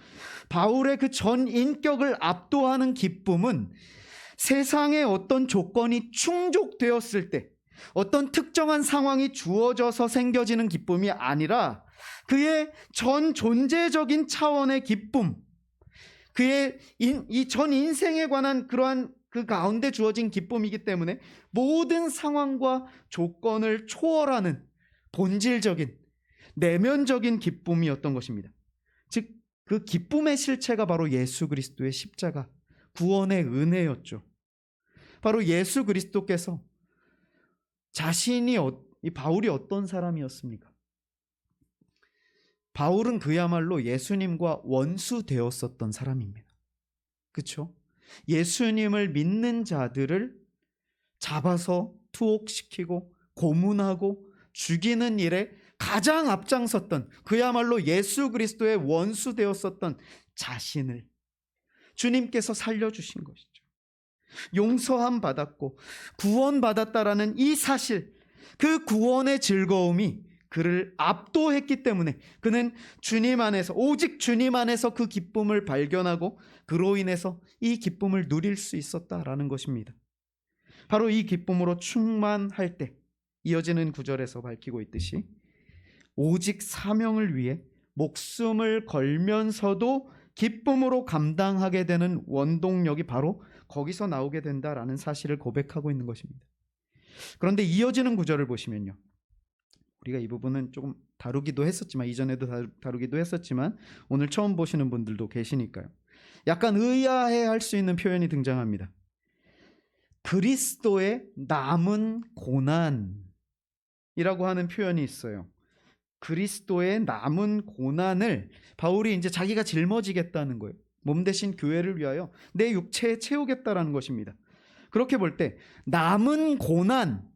바울의 그 전 인격을 압도하는 기쁨은 세상의 어떤 조건이 충족되었을 때 어떤 특정한 상황이 주어져서 생겨지는 기쁨이 아니라 그의 전 존재적인 차원의 기쁨, 그의 이 전 인생에 관한 그러한 그 가운데 주어진 기쁨이기 때문에 모든 상황과 조건을 초월하는 본질적인 내면적인 기쁨이었던 것입니다. 즉 그 기쁨의 실체가 바로 예수 그리스도의 십자가, 구원의 은혜였죠. 바로 예수 그리스도께서 이 바울이 어떤 사람이었습니까? 바울은 그야말로 예수님과 원수되었었던 사람입니다. 그렇죠? 예수님을 믿는 자들을 잡아서 투옥시키고 고문하고 죽이는 일에 가장 앞장섰던, 그야말로 예수 그리스도의 원수되었었던 자신을 주님께서 살려주신 것이죠. 용서함 받았고 구원받았다라는 이 사실, 그 구원의 즐거움이 그를 압도했기 때문에 그는 주님 안에서, 오직 주님 안에서 그 기쁨을 발견하고 그로 인해서 이 기쁨을 누릴 수 있었다라는 것입니다. 바로 이 기쁨으로 충만할 때 이어지는 구절에서 밝히고 있듯이 오직 사명을 위해 목숨을 걸면서도 기쁨으로 감당하게 되는 원동력이 바로 거기서 나오게 된다라는 사실을 고백하고 있는 것입니다. 그런데 이어지는 구절을 보시면요, 우리가 이 부분은 조금 다루기도 했었지만, 이전에도 다루기도 했었지만 오늘 처음 보시는 분들도 계시니까요. 약간 의아해할 수 있는 표현이 등장합니다. 그리스도의 남은 고난이라고 하는 표현이 있어요. 그리스도의 남은 고난을 바울이 이제 자기가 짊어지겠다는 거예요. 몸 대신 교회를 위하여 내 육체에 채우겠다라는 것입니다. 그렇게 볼 때 남은 고난,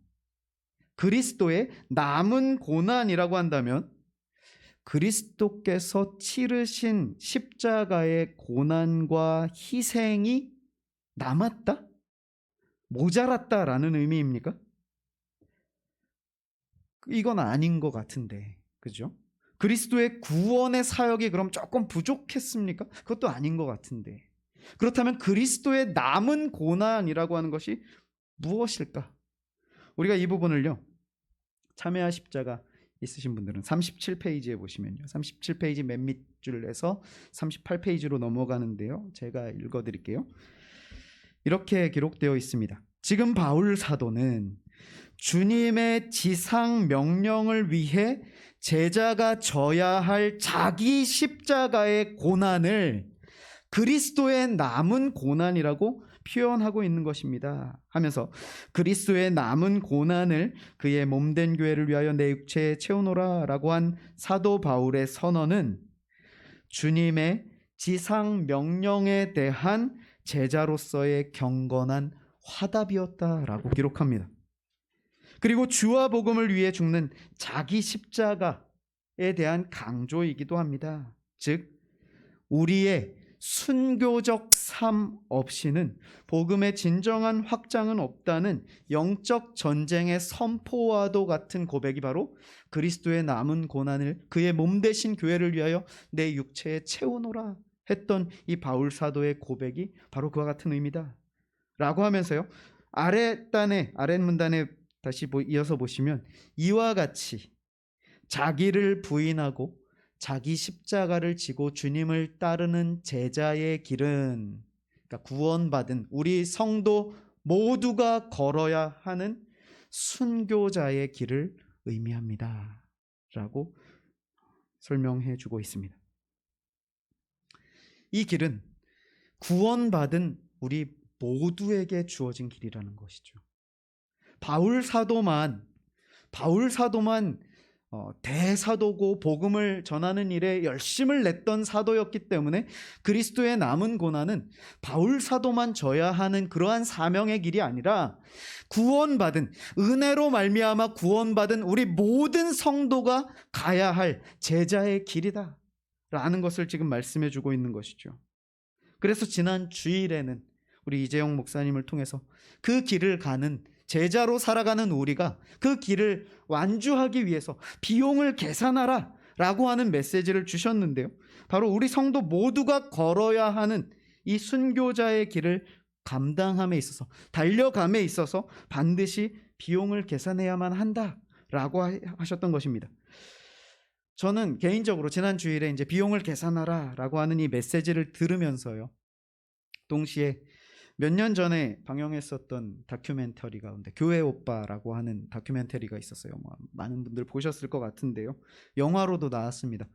그리스도의 남은 고난이라고 한다면 그리스도께서 치르신 십자가의 고난과 희생이 남았다? 모자랐다라는 의미입니까? 이건 아닌 것 같은데, 그죠? 그리스도의 구원의 사역이 그럼 조금 부족했습니까? 그것도 아닌 것 같은데. 그렇다면 그리스도의 남은 고난이라고 하는 것이 무엇일까? 우리가 이 부분을요, 참회와 십자가 있으신 분들은 37페이지에 보시면요, 37페이지 맨 밑줄에서 38페이지로 넘어가는데요, 제가 읽어드릴게요. 이렇게 기록되어 있습니다. 지금 바울 사도는 주님의 지상 명령을 위해 제자가 져야 할 자기 십자가의 고난을 그리스도의 남은 고난이라고 표현하고 있는 것입니다 하면서, 그리스도의 남은 고난을 그의 몸된 교회를 위하여 내 육체에 채우노라 라고 한 사도 바울의 선언은 주님의 지상 명령에 대한 제자로서의 경건한 화답이었다라고 기록합니다. 그리고 주와 복음을 위해 죽는 자기 십자가에 대한 강조이기도 합니다. 즉, 우리의 순교적 삶 없이는 복음의 진정한 확장은 없다는 영적 전쟁의 선포와도 같은 고백이 바로 그리스도의 남은 고난을 그의 몸 대신 교회를 위하여 내 육체에 채우노라 했던 이 바울 사도의 고백이 바로 그와 같은 의미다 라고 하면서요, 아랫문단에 다시 이어서 보시면, 이와 같이 자기를 부인하고 자기 십자가를 지고 주님을 따르는 제자의 길은, 그러니까 구원받은 우리 성도 모두가 걸어야 하는 순교자의 길을 의미합니다 라고 설명해 주고 있습니다. 이 길은 구원받은 우리 모두에게 주어진 길이라는 것이죠. 바울 사도만 대사도고 복음을 전하는 일에 열심을 냈던 사도였기 때문에 그리스도의 남은 고난은 바울 사도만 져야 하는 그러한 사명의 길이 아니라 구원받은, 은혜로 말미암아 구원받은 우리 모든 성도가 가야 할 제자의 길이다 라는 것을 지금 말씀해 주고 있는 것이죠. 그래서 지난 주일에는 우리 이재용 목사님을 통해서 그 길을 가는, 제자로 살아가는 우리가 그 길을 완주하기 위해서 비용을 계산하라 라고 하는 메시지를 주셨는데요, 바로 우리 성도 모두가 걸어야 하는 이 순교자의 길을 감당함에 있어서, 달려감에 있어서 반드시 비용을 계산해야만 한다라고 하셨던 것입니다. 저는 개인적으로 지난 주일에 이제 비용을 계산하라라고 하는 이 메시지를 들으면서요, 동시에 몇 년 전에 방영했었던 다큐멘터리 가운데 교회 오빠라고 하는 다큐멘터리가 있었어요. 많은 분들 보셨을 것 같은데요, 영화로도 나왔습니다.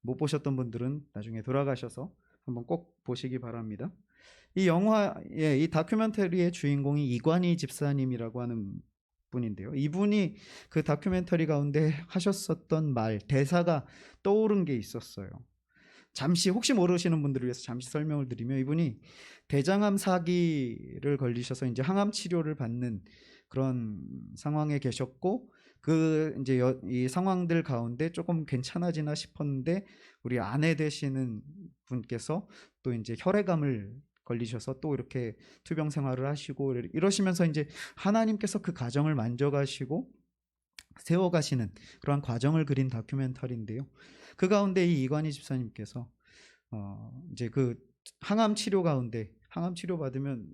못 보셨던 분들은 나중에 돌아가셔서 한번 꼭 보시기 바랍니다. 이 영화의, 이 다큐멘터리의 주인공이 이관희 집사님이라고 하는 분인데요, 이분이 그 다큐멘터리 가운데 하셨었던 말, 대사가 떠오른 게 있었어요. 잠시 혹시 모르시는 분들을 위해서 잠시 설명을 드리면, 이분이 대장암 사기를 걸리셔서 이제 항암 치료를 받는 그런 상황에 계셨고, 그 이제 이 상황들 가운데 조금 괜찮아지나 싶었는데 우리 아내 되시는 분께서 또 이제 혈액암을 걸리셔서 또 이렇게 투병 생활을 하시고 이러시면서 이제 하나님께서 그 가정을 만져가시고 세워가시는 그러한 과정을 그린 다큐멘터리인데요, 그 가운데 이 이관희 집사님께서 이제 그 항암 치료 가운데, 항암 치료 받으면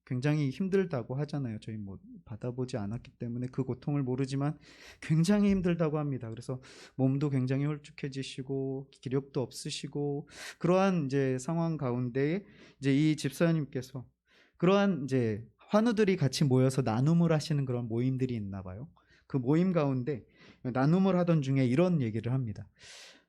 굉장히 힘들다고 하잖아요. 저희 뭐 받아보지 않았기 때문에 그 고통을 모르지만 굉장히 힘들다고 합니다. 그래서 몸도 굉장히 홀쭉해지시고 기력도 없으시고 그러한 이제 상황 가운데 이제 이 집사님께서 그러한 이제 환우들이 같이 모여서 나눔을 하시는 그런 모임들이 있나 봐요. 그 모임 가운데 나눔을 하던 중에 이런 얘기를 합니다.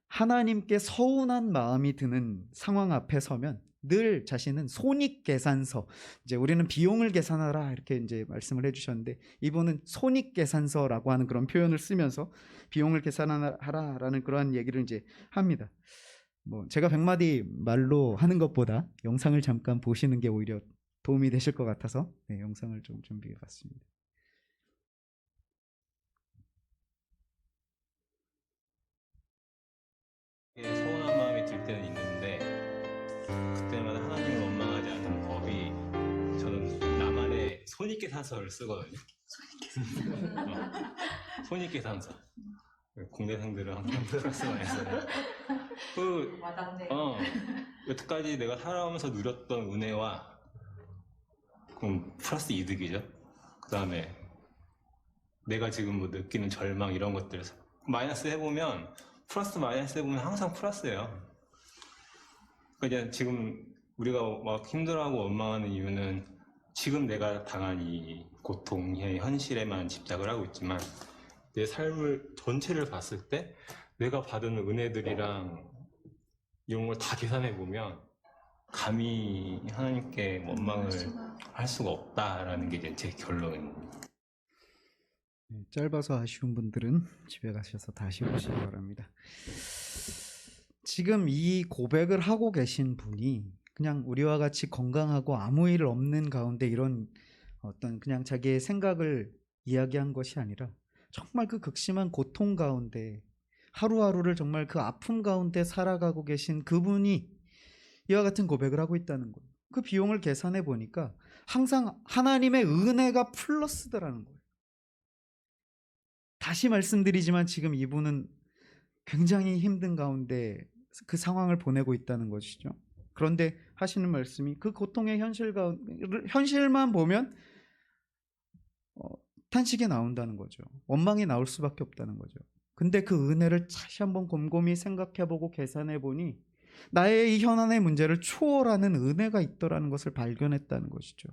하나님께 서운한 마음이 드는 상황 앞에 서면 늘 자신은 손익계산서, 이제 우리는 비용을 계산하라 이렇게 이제 말씀을 해주셨는데 이분은 손익계산서라고 하는 그런 표현을 쓰면서 비용을 계산하라라는 그러한 얘기를 이제 합니다. 뭐 제가 100마디 말로 하는 것보다 영상을 잠깐 보시는 게 오히려 도움이 되실 것 같아서 네, 영상을 좀 준비해봤습니다. 서운한 마음이 들 때는 있는데 그때마다 하나님을 원망하지 않는 법이 저는 나만의 손익계산서를 쓰거든요. 손익계산서. 공대생들은 항상 플러스 마이너스를. 여태까지 내가 살아오면서 누렸던 은혜와 그럼 플러스 이득이죠. 그 다음에 내가 지금 뭐 느끼는 절망 이런 것들 마이너스 해보면 플러스 마이너스 해보면 항상 플러스예요. 그러니까 지금 우리가 막 힘들어하고 원망하는 이유는 지금 내가 당한 이 고통의 현실에만 집착을 하고 있지만 내 삶을 전체를 봤을 때 내가 받은 은혜들이랑 이런 걸 다 계산해 보면 감히 하나님께 원망을 할 수가 없다라는 게 이제 제 결론입니다. 네, 짧아서 아쉬운 분들은 집에 가셔서 다시 보시기 바랍니다. 지금 이 고백을 하고 계신 분이 그냥 우리와 같이 건강하고 아무 일 없는 가운데 이런 어떤 그냥 자기의 생각을 이야기한 것이 아니라 정말 그 극심한 고통 가운데 하루하루를 정말 그 아픔 가운데 살아가고 계신 그분이 이와 같은 고백을 하고 있다는 거예요. 그 비용을 계산해 보니까 항상 하나님의 은혜가 플러스더라는 거예요. 다시 말씀드리지만 지금 이분은 굉장히 힘든 가운데 그 상황을 보내고 있다는 것이죠. 그런데 하시는 말씀이 그 고통의 현실만 보면 탄식이 나온다는 거죠. 원망이 나올 수밖에 없다는 거죠. 근데 그 은혜를 다시 한번 곰곰이 생각해보고 계산해보니 나의 이 현안의 문제를 초월하는 은혜가 있더라는 것을 발견했다는 것이죠.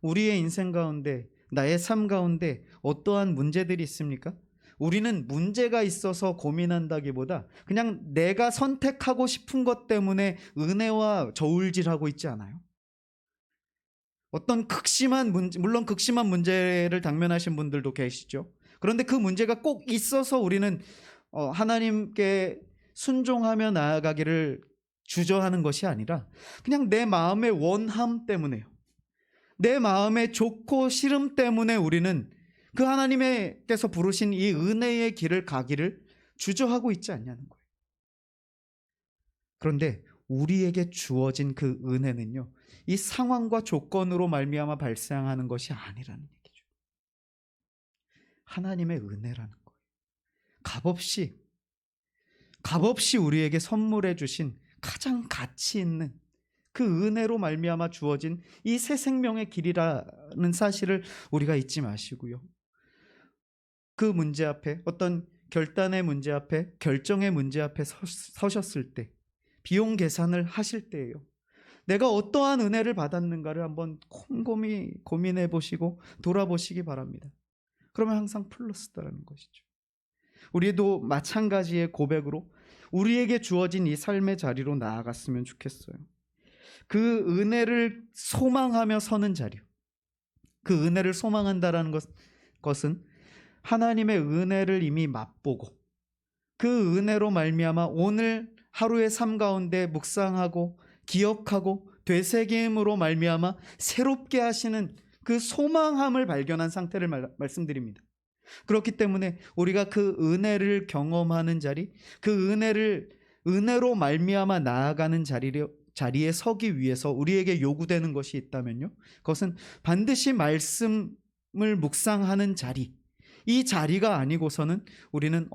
우리의 인생 가운데 나의 삶 가운데 어떠한 문제들이 있습니까? 우리는 문제가 있어서 고민한다기보다 그냥 내가 선택하고 싶은 것 때문에 은혜와 저울질하고 있지 않아요? 어떤 극심한 문제, 물론 극심한 문제를 당면하신 분들도 계시죠. 그런데 그 문제가 꼭 있어서 우리는 하나님께 순종하며 나아가기를 주저하는 것이 아니라 그냥 내 마음의 원함 때문에요. 내 마음의 좋고 싫음 때문에 우리는 그 하나님께서 부르신 이 은혜의 길을 가기를 주저하고 있지 않냐는 거예요. 그런데 우리에게 주어진 그 은혜는요, 이 상황과 조건으로 말미암아 발생하는 것이 아니라는 얘기죠. 하나님의 은혜라는 거예요. 값없이 우리에게 선물해 주신 가장 가치 있는 그 은혜로 말미암아 주어진 이 새 생명의 길이라는 사실을 우리가 잊지 마시고요. 그 문제 앞에, 어떤 결단의 문제 앞에, 결정의 문제 앞에 서셨을 때, 비용 계산을 하실 때예요. 내가 어떠한 은혜를 받았는가를 한번 곰곰이 고민해 보시고 돌아보시기 바랍니다. 그러면 항상 플러스다라는 것이죠. 우리도 마찬가지의 고백으로 우리에게 주어진 이 삶의 자리로 나아갔으면 좋겠어요. 그 은혜를 소망하며 서는 자리, 그 은혜를 소망한다라는 것은 하나님의 은혜를 이미 맛보고 그 은혜로 말미암아 오늘 하루의 삶 가운데 묵상하고 기억하고 되새김으로 말미암아 새롭게 하시는 그 소망함을 발견한 상태를 말씀드립니다. 그렇기 때문에 우리가 그 은혜를 경험하는 자리, 그 은혜로 말미암아 나아가는 자리에 서기 위해서 우리에게 요구되는 것이 있다면요, 그것은 반드시 말씀을 묵상하는 자리, 이 자리가 아니고서는 우리는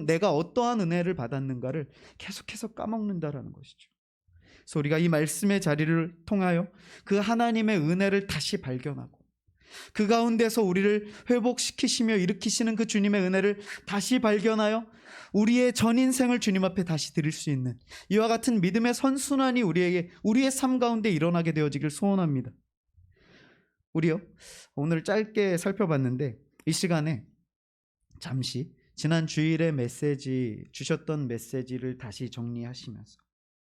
내가 어떠한 은혜를 받았는가를 계속해서 까먹는다라는 것이죠. 그래서 우리가 이 말씀의 자리를 통하여 그 하나님의 은혜를 다시 발견하고 그 가운데서 우리를 회복시키시며 일으키시는 그 주님의 은혜를 다시 발견하여 우리의 전 인생을 주님 앞에 다시 드릴 수 있는 이와 같은 믿음의 선순환이 우리의 삶 가운데 일어나게 되어지길 소원합니다. 우리요, 오늘 짧게 살펴봤는데 이 시간에 잠시 지난 주일에 주셨던 메시지를 다시 정리하시면서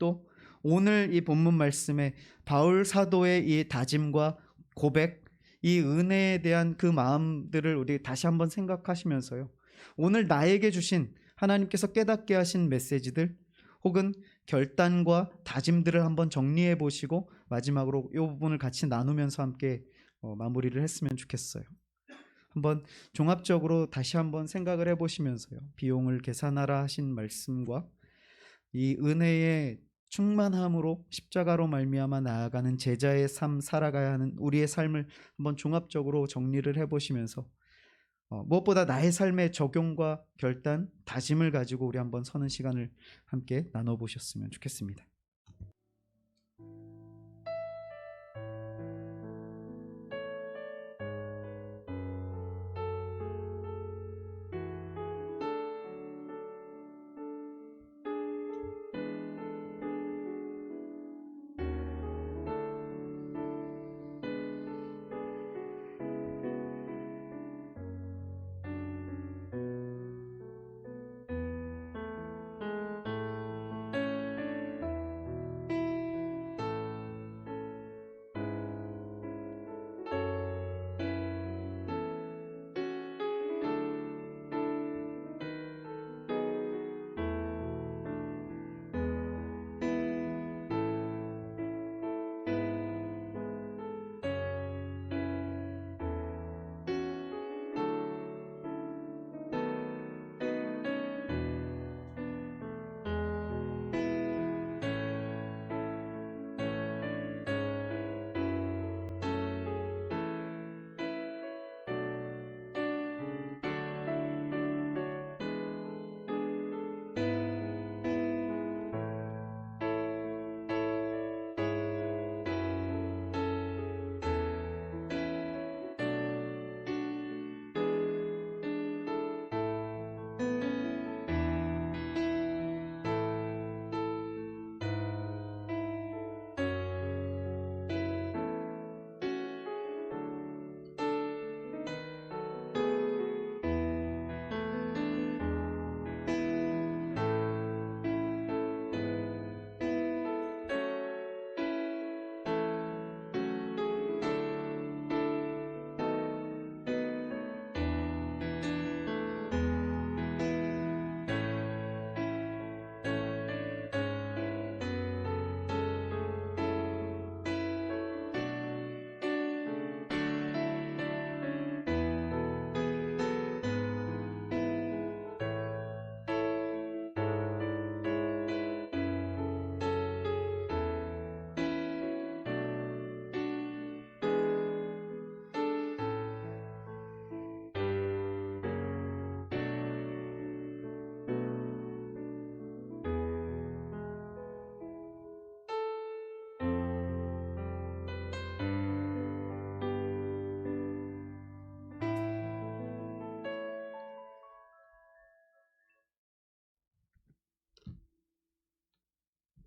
또 오늘 이 본문 말씀에 바울 사도의 이 다짐과 고백, 이 은혜에 대한 그 마음들을 우리 다시 한번 생각하시면서요. 오늘 나에게 주신 하나님께서 깨닫게 하신 메시지들 혹은 결단과 다짐들을 한번 정리해 보시고 마지막으로 이 부분을 같이 나누면서 함께 마무리를 했으면 좋겠어요. 한번 종합적으로 다시 한번 생각을 해보시면서요. 비용을 계산하라 하신 말씀과 이 은혜의 충만함으로 십자가로 말미암아 나아가는 제자의 삶 살아가야 하는 우리의 삶을 한번 종합적으로 정리를 해보시면서 무엇보다 나의 삶의 적용과 결단, 다짐을 가지고 우리 한번 서는 시간을 함께 나눠보셨으면 좋겠습니다.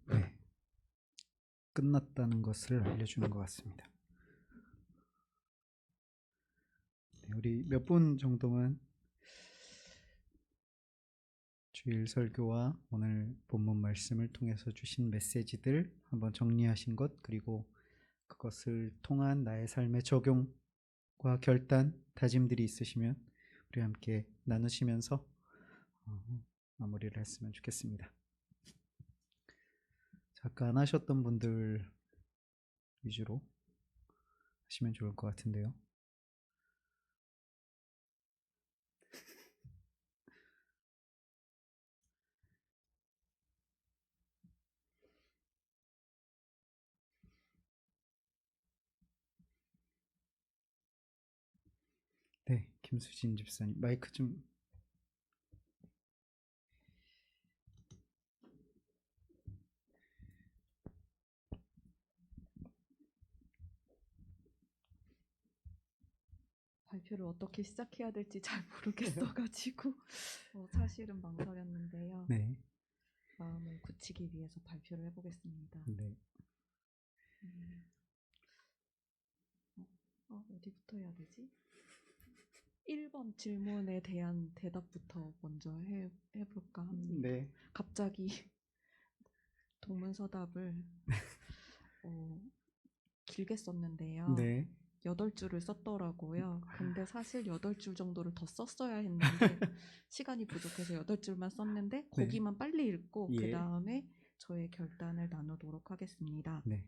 네, 끝났다는 것을 알려주는 것 같습니다. 네, 우리 몇 분 정도만 주일 설교와 오늘 본문 말씀을 통해서 주신 메시지들 한번 정리하신 것, 그리고 그것을 통한 나의 삶의 적용과 결단, 다짐들이 있으시면 우리 함께 나누시면서 마무리를 했으면 좋겠습니다. 아까 안 하셨던 분들 위주로 하시면 좋을 것 같은데요. 네, 김수진 집사님 마이크 좀. 발표를 어떻게 시작해야 될지 잘 모르겠어가지고 사실은 망설였는데요. 네. 마음을 굳히기 위해서 발표를 해보겠습니다. 네. 어디부터 해야 되지? 1번 질문에 대한 대답부터 먼저 해볼까 합니다. 네. 갑자기 동문서답을 길게 썼는데요. 네. 8줄을 썼더라고요. 근데 사실 8줄 정도를 더 썼어야 했는데 시간이 부족해서 8줄만 썼는데 거기만 빨리 읽고 예. 그다음에 저의 결단을 나누도록 하겠습니다. 네.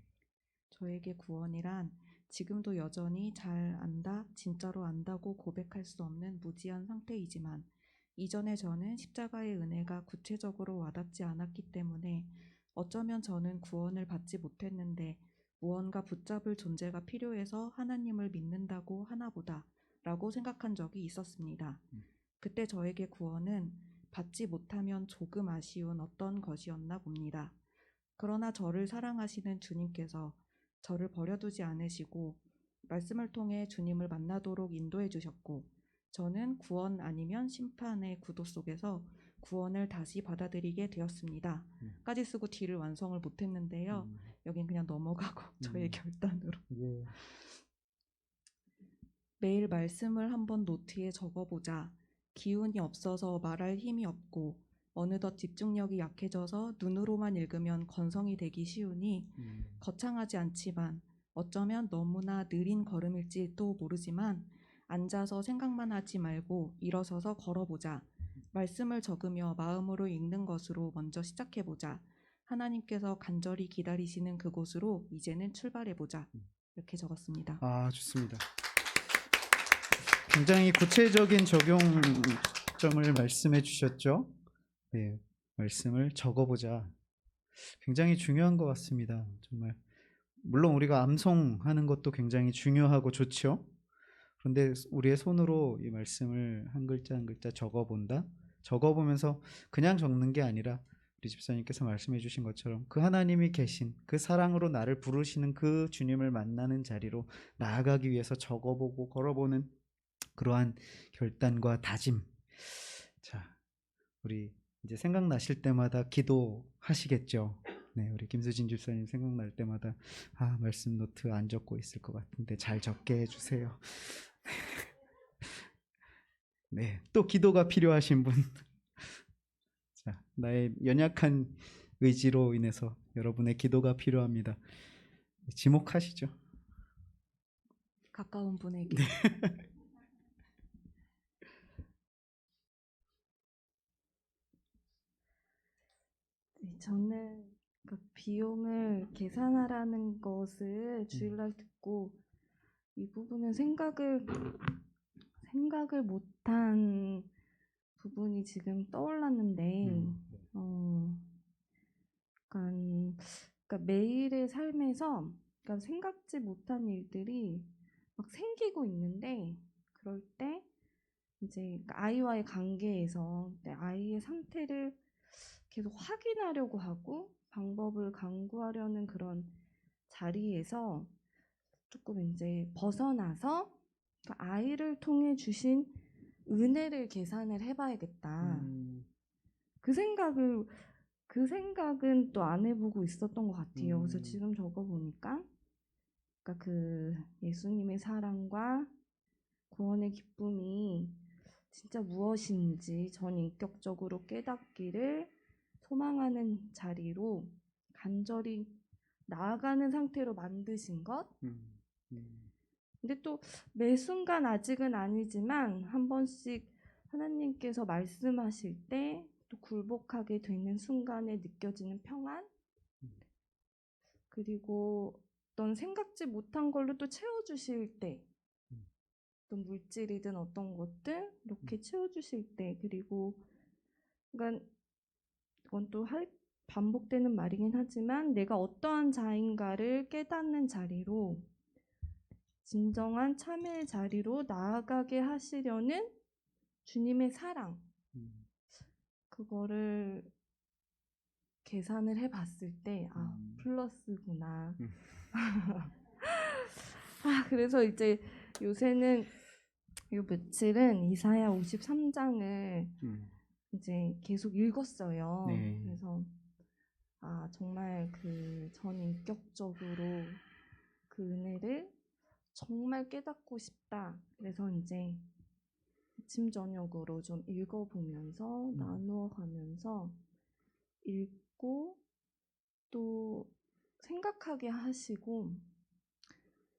저에게 구원이란 지금도 여전히 잘 안다, 진짜로 안다고 고백할 수 없는 무지한 상태이지만 이전에 저는 십자가의 은혜가 구체적으로 와닿지 않았기 때문에 어쩌면 저는 구원을 받지 못했는데 무언가 붙잡을 존재가 필요해서 하나님을 믿는다고 하나보다 라고 생각한 적이 있었습니다. 그때 저에게 구원은 받지 못하면 조금 아쉬운 어떤 것이었나 봅니다. 그러나 저를 사랑하시는 주님께서 저를 버려두지 않으시고 말씀을 통해 주님을 만나도록 인도해 주셨고 저는 구원 아니면 심판의 구도 속에서 구원을 다시 받아들이게 되었습니다. 까지 쓰고 뒤를 완성을 못했는데요. 여긴 그냥 넘어가고 저의 결단으로. 예. 매일 말씀을 한번 노트에 적어보자. 기운이 없어서 말할 힘이 없고 어느덧 집중력이 약해져서 눈으로만 읽으면 건성이 되기 쉬우니 거창하지 않지만 어쩌면 너무나 느린 걸음일지도 모르지만 앉아서 생각만 하지 말고 일어서서 걸어보자. 말씀을 적으며 마음으로 읽는 것으로 먼저 시작해보자. 하나님께서 간절히 기다리시는 그곳으로 이제는 출발해보자. 이렇게 적었습니다. 아, 좋습니다. 굉장히 구체적인 적용점을 말씀해 주셨죠? 네, 말씀을 적어보자. 굉장히 중요한 것 같습니다. 정말. 물론 우리가 암송하는 것도 굉장히 중요하고 좋죠. 그런데 우리의 손으로 이 말씀을 한 글자 한 글자 적어본다. 적어보면서 그냥 적는 게 아니라 우리 집사님께서 말씀해 주신 것처럼 그 하나님이 계신 그 사랑으로 나를 부르시는 그 주님을 만나는 자리로 나아가기 위해서 적어보고 걸어보는 그러한 결단과 다짐. 자, 우리 이제 생각나실 때마다 기도하시겠죠. 네, 우리 김수진 집사님 생각날 때마다 말씀 노트 안 적고 있을 것 같은데 잘 적게 해주세요. 네, 또 기도가 필요하신 분. 자, 나의 연약한 의지로 인해서 여러분의 기도가 필요합니다. 지목하시죠. 가까운 분에게. 네. 네, 저는 그 비용을 계산하라는 것을 주일날 듣고 이 부분은 생각을 못한 부분이 지금 떠올랐는데, 그러니까 매일의 삶에서 그러니까 생각지 못한 일들이 막 생기고 있는데, 그럴 때 이제 아이와의 관계에서 내 아이의 상태를 계속 확인하려고 하고 방법을 강구하려는 그런 자리에서 조금 이제 벗어나서 아이를 통해 주신 은혜를 계산을 해봐야겠다. 그 생각은 또 안 해보고 있었던 것 같아요. 그래서 지금 적어보니까 그러니까 그 예수님의 사랑과 구원의 기쁨이 진짜 무엇인지 전 인격적으로 깨닫기를 소망하는 자리로 간절히 나아가는 상태로 만드신 것. 근데 또 매 순간 아직은 아니지만 한 번씩 하나님께서 말씀하실 때 또 굴복하게 되는 순간에 느껴지는 평안, 그리고 어떤 생각지 못한 걸로 또 채워주실 때, 어떤 물질이든 어떤 것들 이렇게 채워주실 때, 그리고 그러니까 이건 또 반복되는 말이긴 하지만 내가 어떠한 자인가를 깨닫는 자리로, 진정한 참회의 자리로 나아가게 하시려는 주님의 사랑, 그거를 계산을 해봤을 때 플러스구나. 그래서 이제 요새는 요 며칠은 이사야 53장을 이제 계속 읽었어요. 네. 그래서 정말 그 전 인격적으로 그 은혜를 정말 깨닫고 싶다. 그래서 이제 아침 저녁으로 좀 읽어보면서 나누어가면서 읽고 또 생각하게 하시고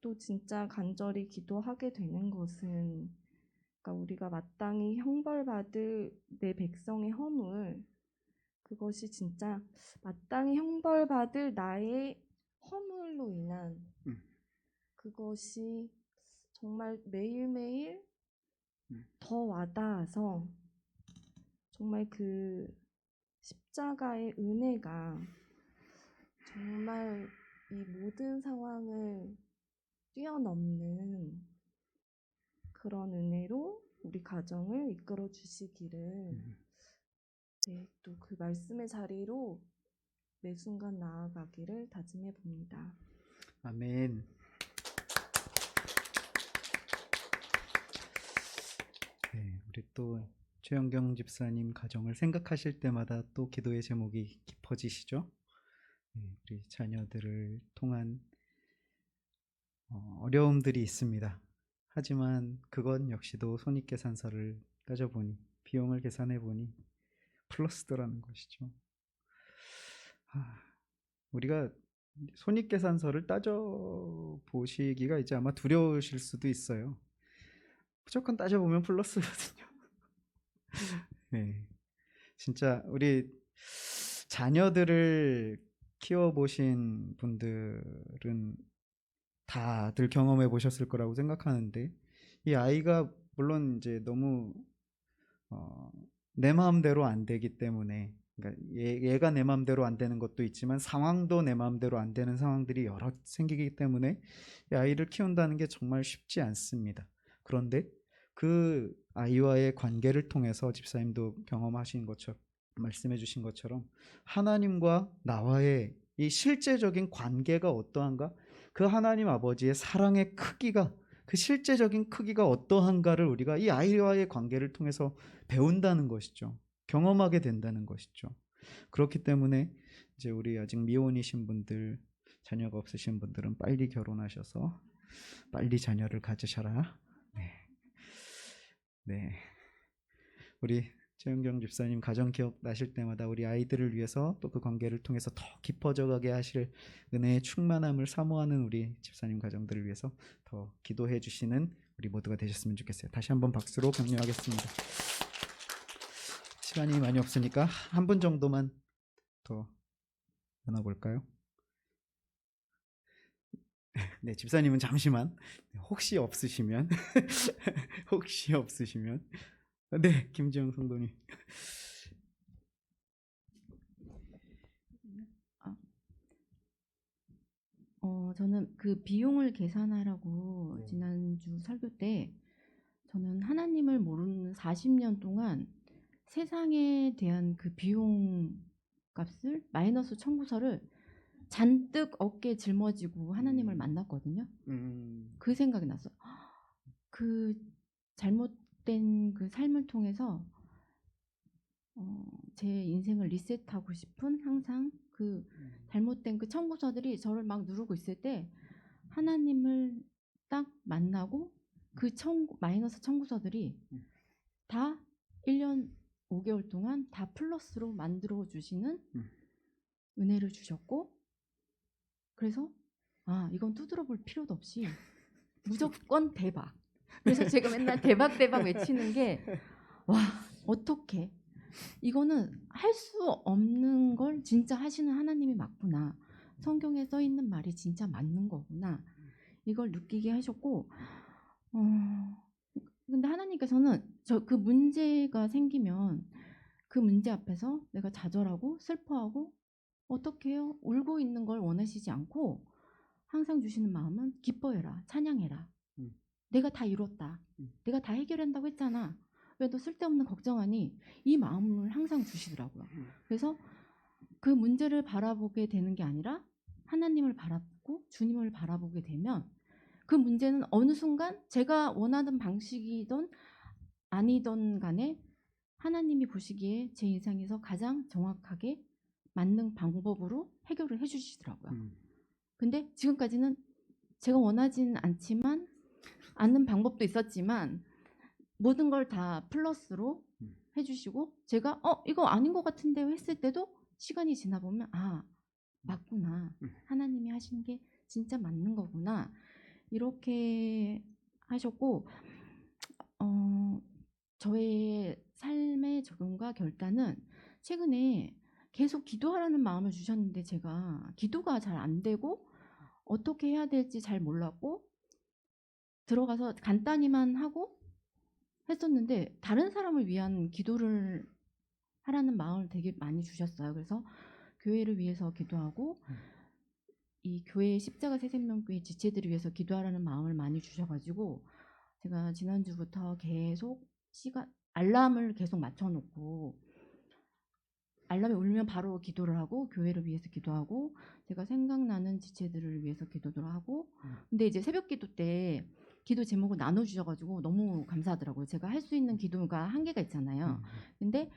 또 진짜 간절히 기도하게 되는 것은 그러니까 우리가 마땅히 형벌받을 내 백성의 허물 그것이 진짜 마땅히 형벌받을 나의 허물로 인한 그것이 정말 매일매일 더 와닿아서 정말 그 십자가의 은혜가 정말 이 모든 상황을 뛰어넘는 그런 은혜로 우리 가정을 이끌어 주시기를 네, 또 그 말씀의 자리로 매 순간 나아가기를 다짐해 봅니다. 아멘. 네, 우리 또 최영경 집사님 가정을 생각하실 때마다 또 기도의 제목이 깊어지시죠? 네, 우리 자녀들을 통한 어려움들이 있습니다. 하지만 그건 역시도 손익계산서를 따져보니 비용을 계산해보니 플러스더라는 것이죠. 우리가 손익계산서를 따져보시기가 이제 아마 두려우실 수도 있어요. 무조건 따져보면 플러스거든요. 네, 진짜 우리 자녀들을 키워보신 분들은 다들 경험해 보셨을 거라고 생각하는데 이 아이가 물론 이제 너무 내 마음대로 안 되기 때문에 그러니까 얘가 내 마음대로 안 되는 것도 있지만 상황도 내 마음대로 안 되는 상황들이 여러 생기기 때문에 이 아이를 키운다는 게 정말 쉽지 않습니다. 그런데 그 아이와의 관계를 통해서 집사님도 경험하신 것처럼 말씀해 주신 것처럼 하나님과 나와의 이 실제적인 관계가 어떠한가? 그 하나님 아버지의 사랑의 크기가 그 실제적인 크기가 어떠한가를 우리가 이 아이와의 관계를 통해서 배운다는 것이죠. 경험하게 된다는 것이죠. 그렇기 때문에 이제 우리 아직 미혼이신 분들, 자녀가 없으신 분들은 빨리 결혼하셔서 빨리 자녀를 가지셔라. 네. 우리 최은경 집사님 가정 기억나실 때마다 우리 아이들을 위해서 또 그 관계를 통해서 더 깊어져 가게 하실 은혜의 충만함을 사모하는 우리 집사님 가정들을 위해서 더 기도해 주시는 우리 모두가 되셨으면 좋겠어요. 다시 한번 박수로 격려하겠습니다. 시간이 많이 없으니까 한 분 정도만 더 나눠볼까요? 네, 집사님은 잠시만 혹시 없으시면 혹시 없으시면 네, 김지영 성도님. 저는 그 비용을 계산하라고 지난주 설교 때 저는 하나님을 모르는 40년 동안 세상에 대한 그 비용 값을 마이너스 청구서를 잔뜩 어깨에 짊어지고 하나님을 만났거든요. 그 생각이 났어요. 그 잘못된 그 삶을 통해서 제 인생을 리셋하고 싶은 항상 그 잘못된 그 청구서들이 저를 막 누르고 있을 때 하나님을 딱 만나고 그 마이너스 청구서들이 다 1년 5개월 동안 다 플러스로 만들어 주시는 은혜를 주셨고 그래서 이건 두드려 볼 필요도 없이 무조건 대박. 그래서 제가 맨날 대박 대박 외치는 게 와 어떻게 이거는 할 수 없는 걸 진짜 하시는 하나님이 맞구나. 성경에 써 있는 말이 진짜 맞는 거구나. 이걸 느끼게 하셨고 근데 하나님께서는 그 문제가 생기면 그 문제 앞에서 내가 좌절하고 슬퍼하고 어떻게 해요? 울고 있는 걸 원하시지 않고 항상 주시는 마음은 기뻐해라. 찬양해라. 내가 다 이뤘다. 내가 다 해결한다고 했잖아. 왜 너 쓸데없는 걱정하니? 이 마음을 항상 주시더라고요. 그래서 그 문제를 바라보게 되는 게 아니라 하나님을 바라보고 주님을 바라보게 되면 그 문제는 어느 순간 제가 원하던 방식이든 아니든 간에 하나님이 보시기에 제 인생에서 가장 정확하게 맞는 방법으로 해결을 해주시더라고요. 근데 지금까지는 제가 원하지는 않는 방법도 있었지만 모든 걸 다 플러스로 해주시고 제가 이거 아닌 것 같은데 했을 때도 시간이 지나 보면 맞구나. 하나님이 하신 게 진짜 맞는 거구나. 이렇게 하셨고 저의 삶의 적용과 결단은 최근에 계속 기도하라는 마음을 주셨는데 제가 기도가 잘 안 되고 어떻게 해야 될지 잘 몰랐고 들어가서 간단히만 하고 했었는데 다른 사람을 위한 기도를 하라는 마음을 되게 많이 주셨어요. 그래서 교회를 위해서 기도하고 이 교회 십자가 새생명교회 지체들을 위해서 기도하라는 마음을 많이 주셔가지고 제가 지난주부터 계속 알람을 계속 맞춰놓고 알람이 울면 바로 기도를 하고 교회를 위해서 기도하고 제가 생각나는 지체들을 위해서 기도를 하고 근데 이제 새벽 기도 때 기도 제목을 나눠주셔가지고 너무 감사하더라고요. 제가 할 수 있는 기도가 한계가 있잖아요. 근데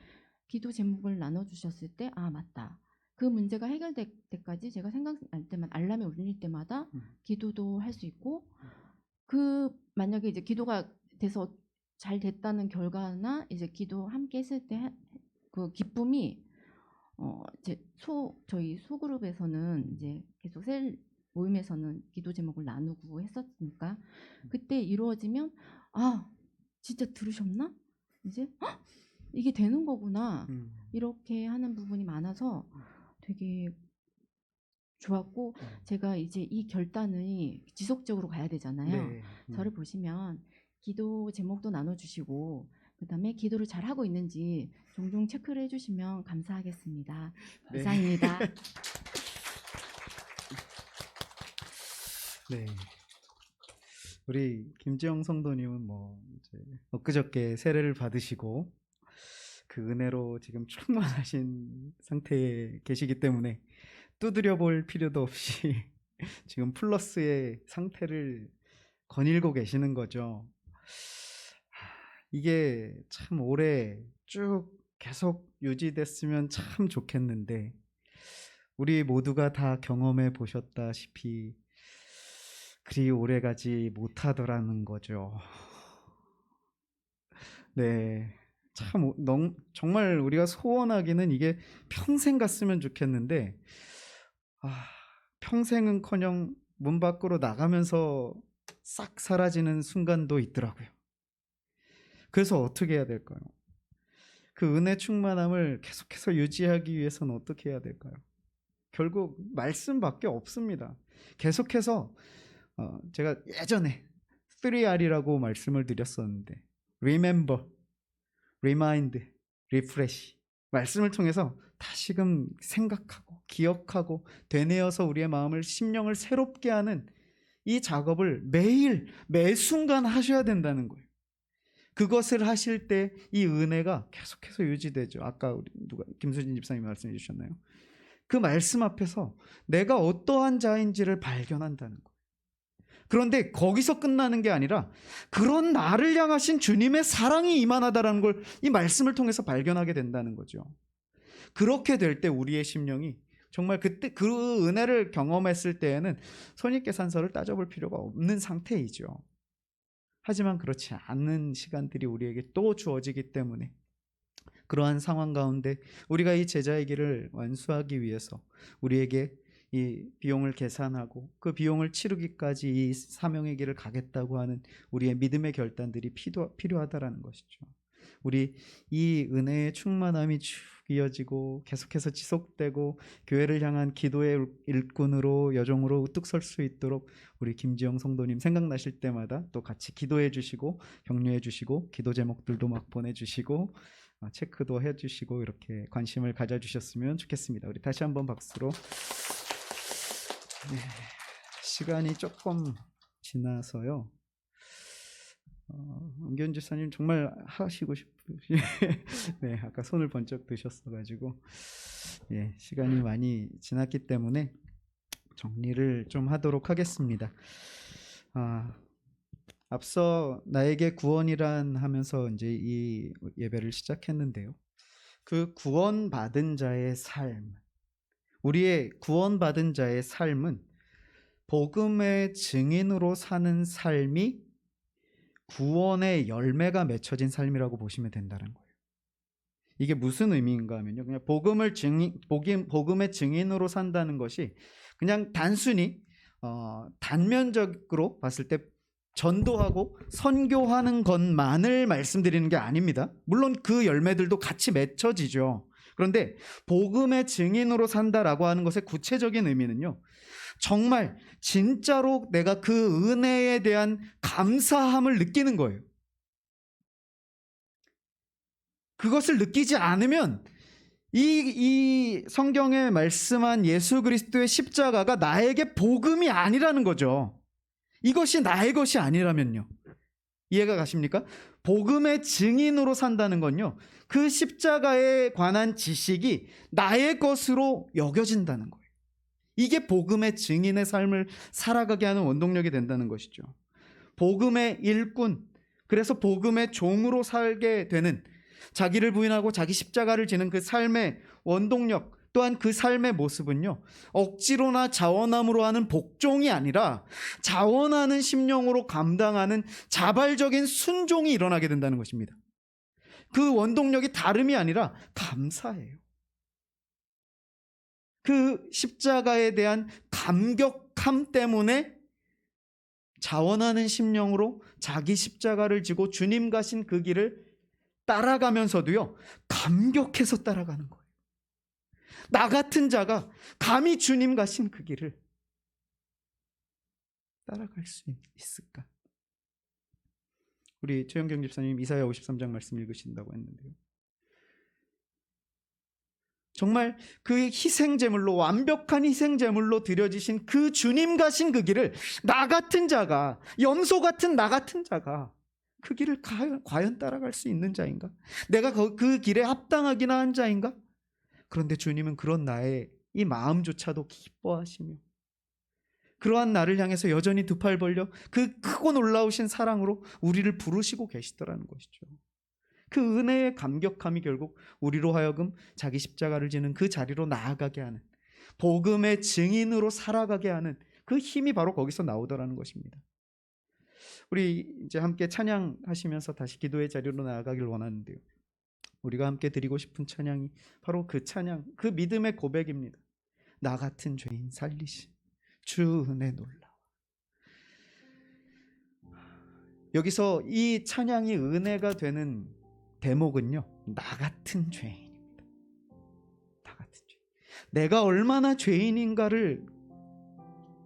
기도 제목을 나눠주셨을 때 아 맞다. 그 문제가 해결될 때까지 제가 생각날 때만 알람이 울릴 때마다 기도도 할 수 있고 그 만약에 이제 기도가 돼서 잘 됐다는 결과나 이제 기도 함께 했을 때 그 기쁨이 저희 소그룹에서는 이제 계속 셀 모임에서는 기도 제목을 나누고 했었으니까 그때 이루어지면 아 진짜 들으셨나? 이제 헉! 이게 되는 거구나 이렇게 하는 부분이 많아서 되게 좋았고 제가 이제 이 결단이 지속적으로 가야 되잖아요. 네. 저를 보시면 기도 제목도 나눠주시고 그다음에 기도를 잘 하고 있는지 종종 체크를 해주시면 감사하겠습니다. 네. 이상입니다. 네. 우리 김지영 성도님은 뭐 이제 엊그저께 세례를 받으시고 그 은혜로 지금 충만하신 상태에 계시기 때문에 두드려 볼 필요도 없이 지금 플러스의 상태를 거닐고 계시는 거죠. 이게 참 오래 쭉 계속 유지됐으면 참 좋겠는데 우리 모두가 다 경험해 보셨다시피 그리 오래가지 못하더라는 거죠. 네, 참 정말 우리가 소원하기는 이게 평생 갔으면 좋겠는데 평생은커녕 문 밖으로 나가면서 싹 사라지는 순간도 있더라고요. 그래서 어떻게 해야 될까요? 그 은혜 충만함을 계속해서 유지하기 위해서는 어떻게 해야 될까요? 결국 말씀밖에 없습니다. 계속해서 제가 예전에 3R이라고 말씀을 드렸었는데 Remember, Remind, Refresh 말씀을 통해서 다시금 생각하고 기억하고 되뇌어서 우리의 마음을 심령을 새롭게 하는 이 작업을 매일 매 순간 하셔야 된다는 거예요. 그것을 하실 때 이 은혜가 계속해서 유지되죠. 아까 우리 김수진 집사님이 말씀해 주셨나요? 그 말씀 앞에서 내가 어떠한 자인지를 발견한다는 거예요. 그런데 거기서 끝나는 게 아니라 그런 나를 향하신 주님의 사랑이 이만하다라는 걸 이 말씀을 통해서 발견하게 된다는 거죠. 그렇게 될 때 우리의 심령이 정말 그때 그 은혜를 경험했을 때에는 손익계산서를 따져볼 필요가 없는 상태이죠. 하지만 그렇지 않은 시간들이 우리에게 또 주어지기 때문에 그러한 상황 가운데 우리가 이 제자의 길을 완수하기 위해서 우리에게 이 비용을 계산하고 그 비용을 치르기까지 이 사명의 길을 가겠다고 하는 우리의 믿음의 결단들이 필요하다라는 것이죠. 우리 이 은혜의 충만함이 쭉 이어지고 계속해서 지속되고 교회를 향한 기도의 일꾼으로 여종으로 우뚝 설 수 있도록 우리 김지영 성도님 생각나실 때마다 또 같이 기도해 주시고 격려해 주시고 기도 제목들도 막 보내주시고 체크도 해주시고 이렇게 관심을 가져주셨으면 좋겠습니다. 우리 다시 한번 박수로. 네, 시간이 조금 지나서요. 은견 집사님 정말 하시고 싶으시 네, 아까 손을 번쩍 드셨어가지고 예, 시간이 많이 지났기 때문에 정리를 좀 하도록 하겠습니다. 앞서 나에게 구원이란 하면서 이제 이 예배를 시작했는데요. 그 구원받은 자의 삶, 우리의 구원받은 자의 삶은 복음의 증인으로 사는 삶이 구원의 열매가 맺혀진 삶이라고 보시면 된다는 거예요. 이게 무슨 의미인가 하면요. 그냥 복음의 증인으로 산다는 것이 그냥 단순히 단면적으로 봤을 때 전도하고 선교하는 것만을 말씀드리는 게 아닙니다. 물론 그 열매들도 같이 맺혀지죠. 그런데 복음의 증인으로 산다라고 하는 것의 구체적인 의미는요, 정말 진짜로 내가 그 은혜에 대한 감사함을 느끼는 거예요. 그것을 느끼지 않으면 이 성경에 말씀한 예수 그리스도의 십자가가 나에게 복음이 아니라는 거죠. 이것이 나의 것이 아니라면요. 이해가 가십니까? 복음의 증인으로 산다는 건요, 그 십자가에 관한 지식이 나의 것으로 여겨진다는 거예요. 이게 복음의 증인의 삶을 살아가게 하는 원동력이 된다는 것이죠. 복음의 일꾼, 그래서 복음의 종으로 살게 되는, 자기를 부인하고 자기 십자가를 지는 그 삶의 원동력, 또한 그 삶의 모습은요, 억지로나 자원함으로 하는 복종이 아니라 자원하는 심령으로 감당하는 자발적인 순종이 일어나게 된다는 것입니다. 그 원동력이 다름이 아니라 감사예요. 그 십자가에 대한 감격함 때문에 자원하는 심령으로 자기 십자가를 지고 주님 가신 그 길을 따라가면서도요, 감격해서 따라가는 거예요. 나 같은 자가 감히 주님 가신 그 길을 따라갈 수 있을까? 우리 최영경 집사님 이사야 53장 말씀 읽으신다고 했는데요, 정말 그 희생제물로, 완벽한 희생제물로 드려지신 그 주님 가신 그 길을 나 같은 자가, 염소 같은 나 같은 자가 그 길을 과연 따라갈 수 있는 자인가? 내가 그 길에 합당하기나 한 자인가? 그런데 주님은 그런 나의 이 마음조차도 기뻐하시며 그러한 나를 향해서 여전히 두 팔 벌려 그 크고 놀라우신 사랑으로 우리를 부르시고 계시더라는 것이죠. 그 은혜의 감격함이 결국 우리로 하여금 자기 십자가를 지는 그 자리로 나아가게 하는, 복음의 증인으로 살아가게 하는 그 힘이 바로 거기서 나오더라는 것입니다. 우리 이제 함께 찬양하시면서 다시 기도의 자리로 나아가길 원하는데요, 우리가 함께 드리고 싶은 찬양이 바로 그 찬양, 그 믿음의 고백입니다. 나 같은 죄인 살리신 주 은혜 놀라워. 여기서 이 찬양이 은혜가 되는 대목은요, 나 같은 죄인입니다. 나 같은 죄인. 내가 얼마나 죄인인가를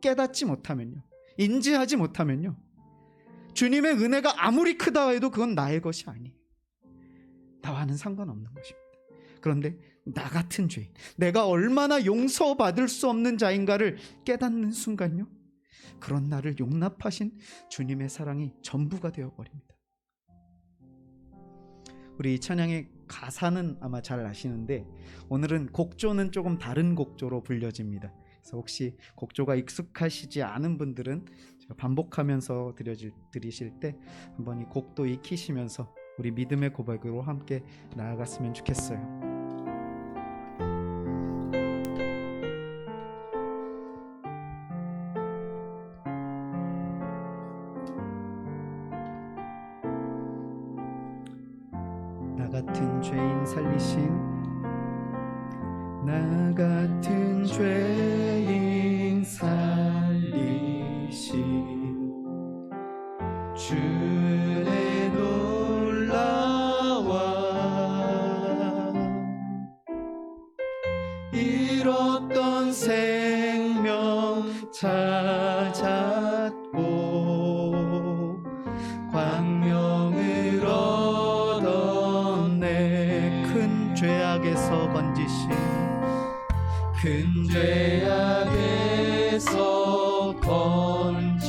깨닫지 못하면요, 인지하지 못하면요, 주님의 은혜가 아무리 크다 해도 그건 나의 것이 아니에요. 나와는 상관없는 것입니다. 그런데 나 같은 죄인, 내가 얼마나 용서받을 수 없는 자인가를 깨닫는 순간요, 그런 나를 용납하신 주님의 사랑이 전부가 되어버립니다. 우리 이 찬양의 가사는 아마 잘 아시는데 오늘은 곡조는 조금 다른 곡조로 불려집니다. 그래서 혹시 곡조가 익숙하시지 않은 분들은 제가 반복하면서 드리실 때 한번 이 곡도 익히시면서 우리 믿음의 고백으로 함께 나아갔으면 좋겠어요. 나 같은 죄인 살리신, 나 같은 죄인 살리신 주 은혜 놀라워. 잃었던 생명 찾았고 광명을 얻었네. 큰 죄악에서 건지신, 큰 죄악에서 건지신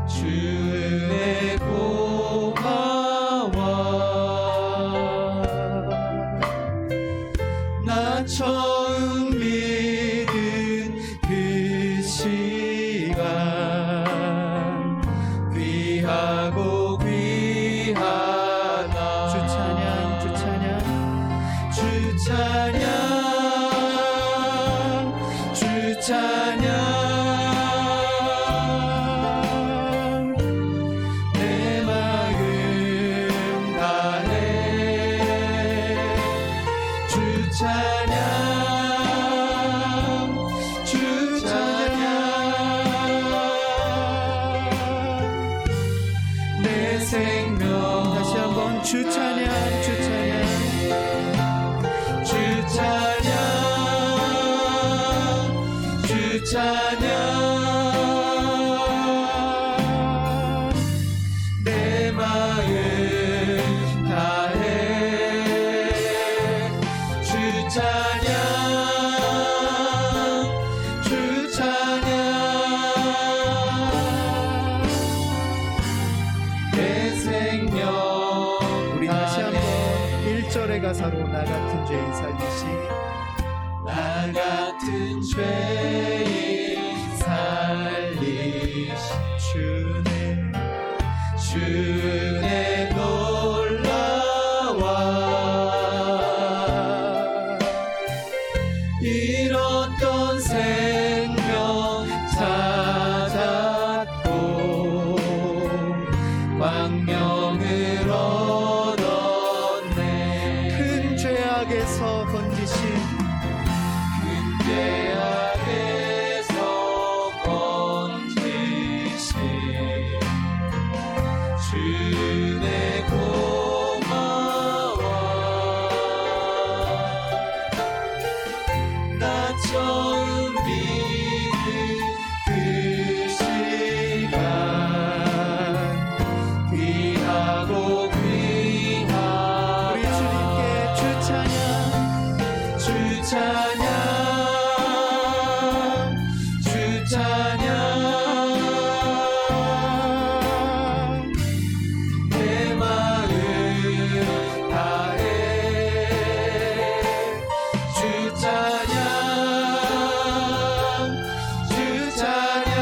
주 은혜 고마워. 나 처음 믿은 그 시간 귀하고 귀하다. 주 찬양, 주 찬양, 주 찬양, 주 찬양. 생명. 다시 한번 주 찬양, 주 찬양, 주 찬양, 주 찬양. 내 마음 다해 주 찬양, 주 찬양. 내 생명. 우리 다시 한번 1절의 가사로 나 같은 죄인 살리시. 나 같은 죄인 살리시. 주내 놀라와 잃었던 생명 찾았고 광명을 얻었네. 큰 죄악에서 건지신, 큰 죄악에서 건지신 주내 고마워. 나 처음 믿은 그 시간 귀하고 귀한 우리 주님께 주 찬양, 주 찬양, 주 찬양. 내 마음 다해 주 찬양, 주 찬양.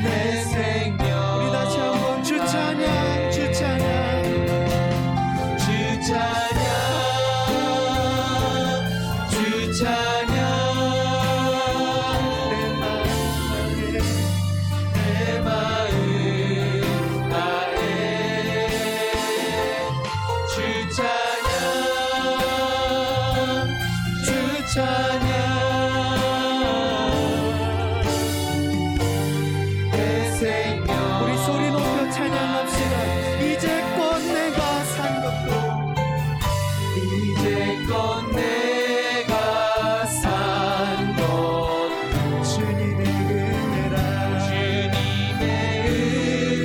내 생명. 우리 다시 한번 주 찬양, 주 찬양, 주 찬양, 주 찬양. 내 마음 다해 주 찬양, 주 찬양. 내 생명. 우리 소리 높여 찬양합시다. 이제껏 내가 산 것도, 이제껏 내가 산 것도 주님의 은혜라, 주님의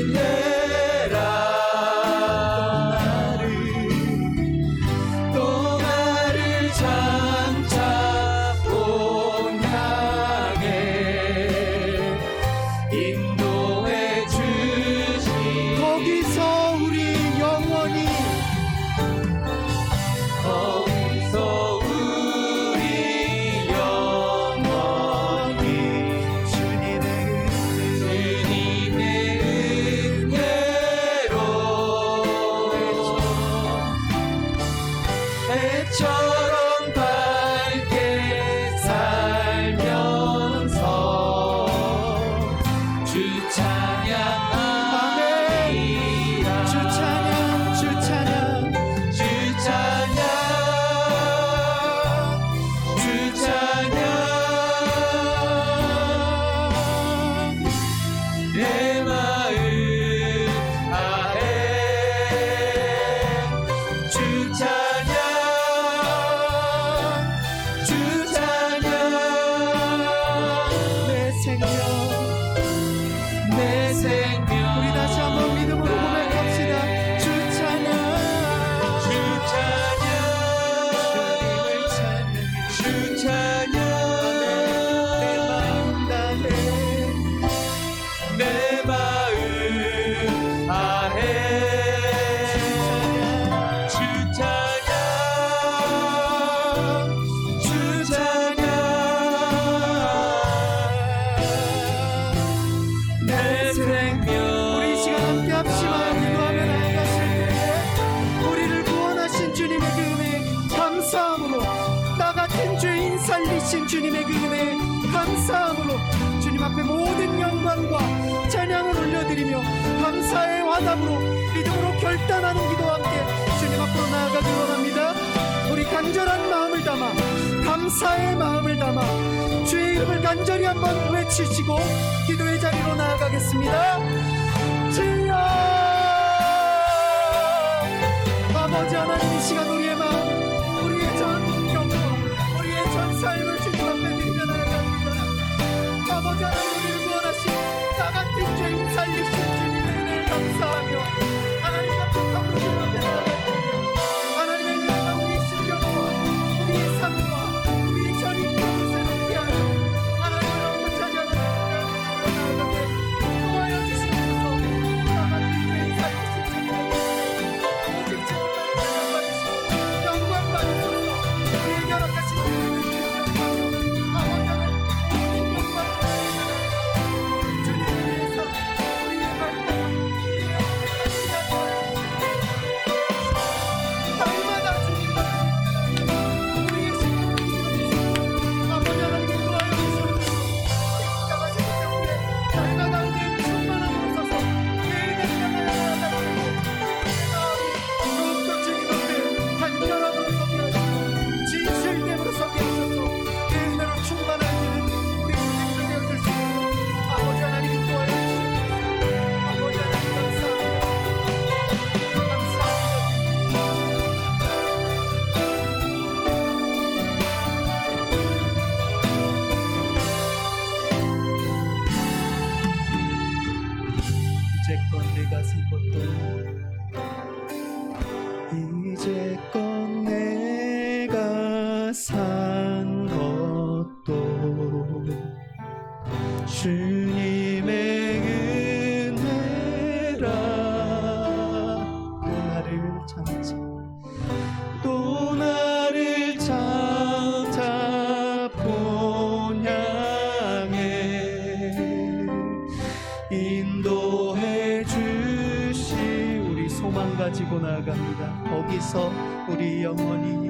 은혜라. 또 나를 장차 본향에 인도해 주시. 거기서 우리 영원히, 거기서 우리 영원히 주님의 은혜로 애처럼 밝게 살면서 주 찬양하리라. 주 찬양, 주 찬양, 주 찬양, 주 찬양. 내 마음 아해 주 찬양, 주 찬양. 내 생명, 내 생명. 우리 다시 한번 믿음으로 고백합시다. 주 찬양, 주 찬양, 주 찬양. 내 마음 다해, 내 마음 아해 주 찬양, 주 찬양. 내 생명. 우리 이 시간 함께 합시다. 기도하며 나아가실 때에 우리를 구원하신 주님의 그 은혜 감사함으로, 나 같은 죄인 살리신 주님의 그 은혜 감사함으로 주님 앞에 모든 영광과 찬양을 올려드리며 감사의 화답으로 믿음으로 결단하는 기도와 함께 주님 앞으로 나아가기 원합니다. 우리 간절한 마음을 담아, 감사의 마음을 담아 주의 이름을 간절히 한번 외치시고 기도의 자리로 나아가겠습니다. 주여, 아버지 하나님, 이 시간 우리의 마음, 우리의 전 경험, 우리의 전 삶을 주님 앞에 드리며 나아갑니다. 아버지 하나님, 우리를 구원하신 나 같은 죄인 살리신 주님의 은혜를 감사하며 하나님 같은 감으로 주님 앞에 나아갑니다. 하나님의 은혜가 우리의 신경과 우리의 삶과 우리의 전이 그곳에 하여 하나님을 너무 찾아가는 나아가게 도와여 주시옵소서. 나 같은 죄인 살리신 주님의 오직 주님만 찬양받으시고 영광 받으소서. 우리에게 허락하신 주님의 주님을 아버지는 인격과 주님을 위해서 우리의 발걸음 날마다 주님과 우리의 신경을 아버지 하나님께 도와여 주시옵소서. 십자가 십자가 위에 날마다 우리의 충만함으로 서서 매일매일 나아가는 더욱더 주님 앞에 간절함으로 서게 하시고 진실됨으로 서게 하셔서 그 은혜로 충만해지는 우리 인생들 되어줄 수 있도록 아버지 하나님이 도와여 주시옵소서. 아버지 하나님 감사합니다. 이제껏 내가 산 것도 이제껏 내가 산 것도 주님의 은혜라. 또 나를 찾아 또 나를 찾아 본향에 인도해 주시. 우리 소망 가지고 나아갑니다. 거기서 우리 영원히,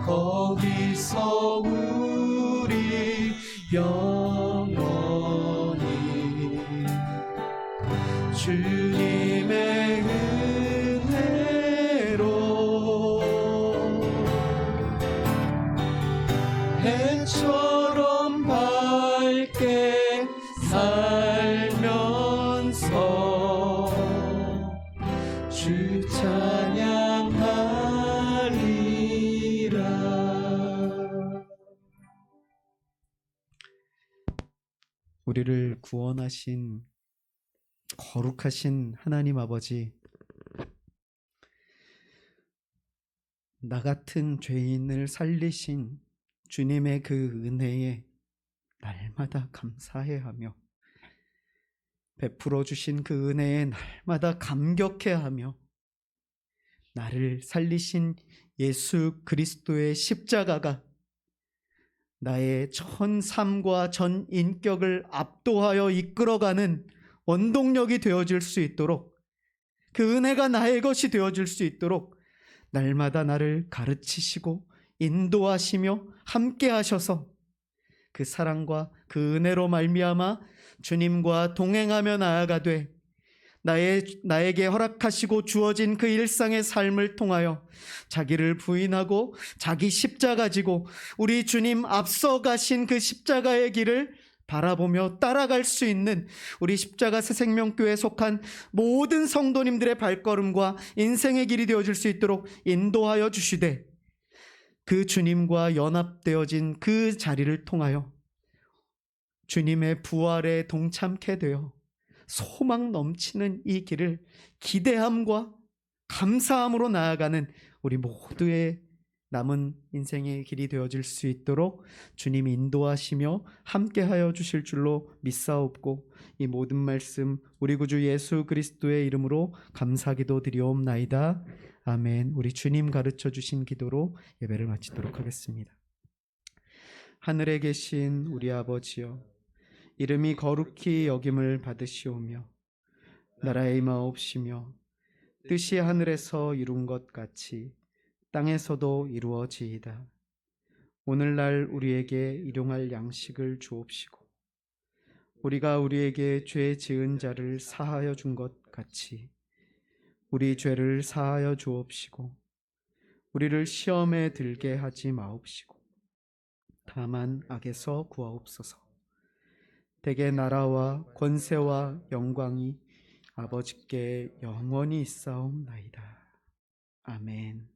거기서 우리 영원히 주님의 은혜로 해처럼 밝게 살면서 주 찬양하리라. 우리를 구원하신 거룩하신 하나님 아버지, 나 같은 죄인을 살리신 주님의 그 은혜에 날마다 감사해하며 베풀어 주신 그 은혜에 날마다 감격해하며 나를 살리신 예수 그리스도의 십자가가 나의 전 삶과 전 인격을 압도하여 이끌어가는 원동력이 되어줄 수 있도록, 그 은혜가 나의 것이 되어줄 수 있도록 날마다 나를 가르치시고 인도하시며 함께 하셔서 그 사랑과 그 은혜로 말미암아 주님과 동행하며 나아가되 나에게 허락하시고 주어진 그 일상의 삶을 통하여 자기를 부인하고 자기 십자가 지고 우리 주님 앞서 가신 그 십자가의 길을 바라보며 따라갈 수 있는 우리 십자가 새생명교회에 속한 모든 성도님들의 발걸음과 인생의 길이 되어줄 수 있도록 인도하여 주시되, 그 주님과 연합되어진 그 자리를 통하여 주님의 부활에 동참케 되어 소망 넘치는 이 길을 기대함과 감사함으로 나아가는 우리 모두의 남은 인생의 길이 되어질 수 있도록 주님이 인도하시며 함께하여 주실 줄로 믿사옵고, 이 모든 말씀 우리 구주 예수 그리스도의 이름으로 감사기도 드리옵나이다. 아멘. 우리 주님 가르쳐 주신 기도로 예배를 마치도록 하겠습니다. 하늘에 계신 우리 아버지여, 이름이 거룩히 여김을 받으시오며 나라의 임하옵시며 뜻이 하늘에서 이룬 것 같이 땅에서도 이루어지이다. 오늘날 우리에게 일용할 양식을 주옵시고 우리가 우리에게 죄 지은 자를 사하여 준 것 같이 우리 죄를 사하여 주옵시고 우리를 시험에 들게 하지 마옵시고 다만 악에서 구하옵소서. 대개 나라와 권세와 영광이 아버지께 영원히 있사옵나이다. 아멘.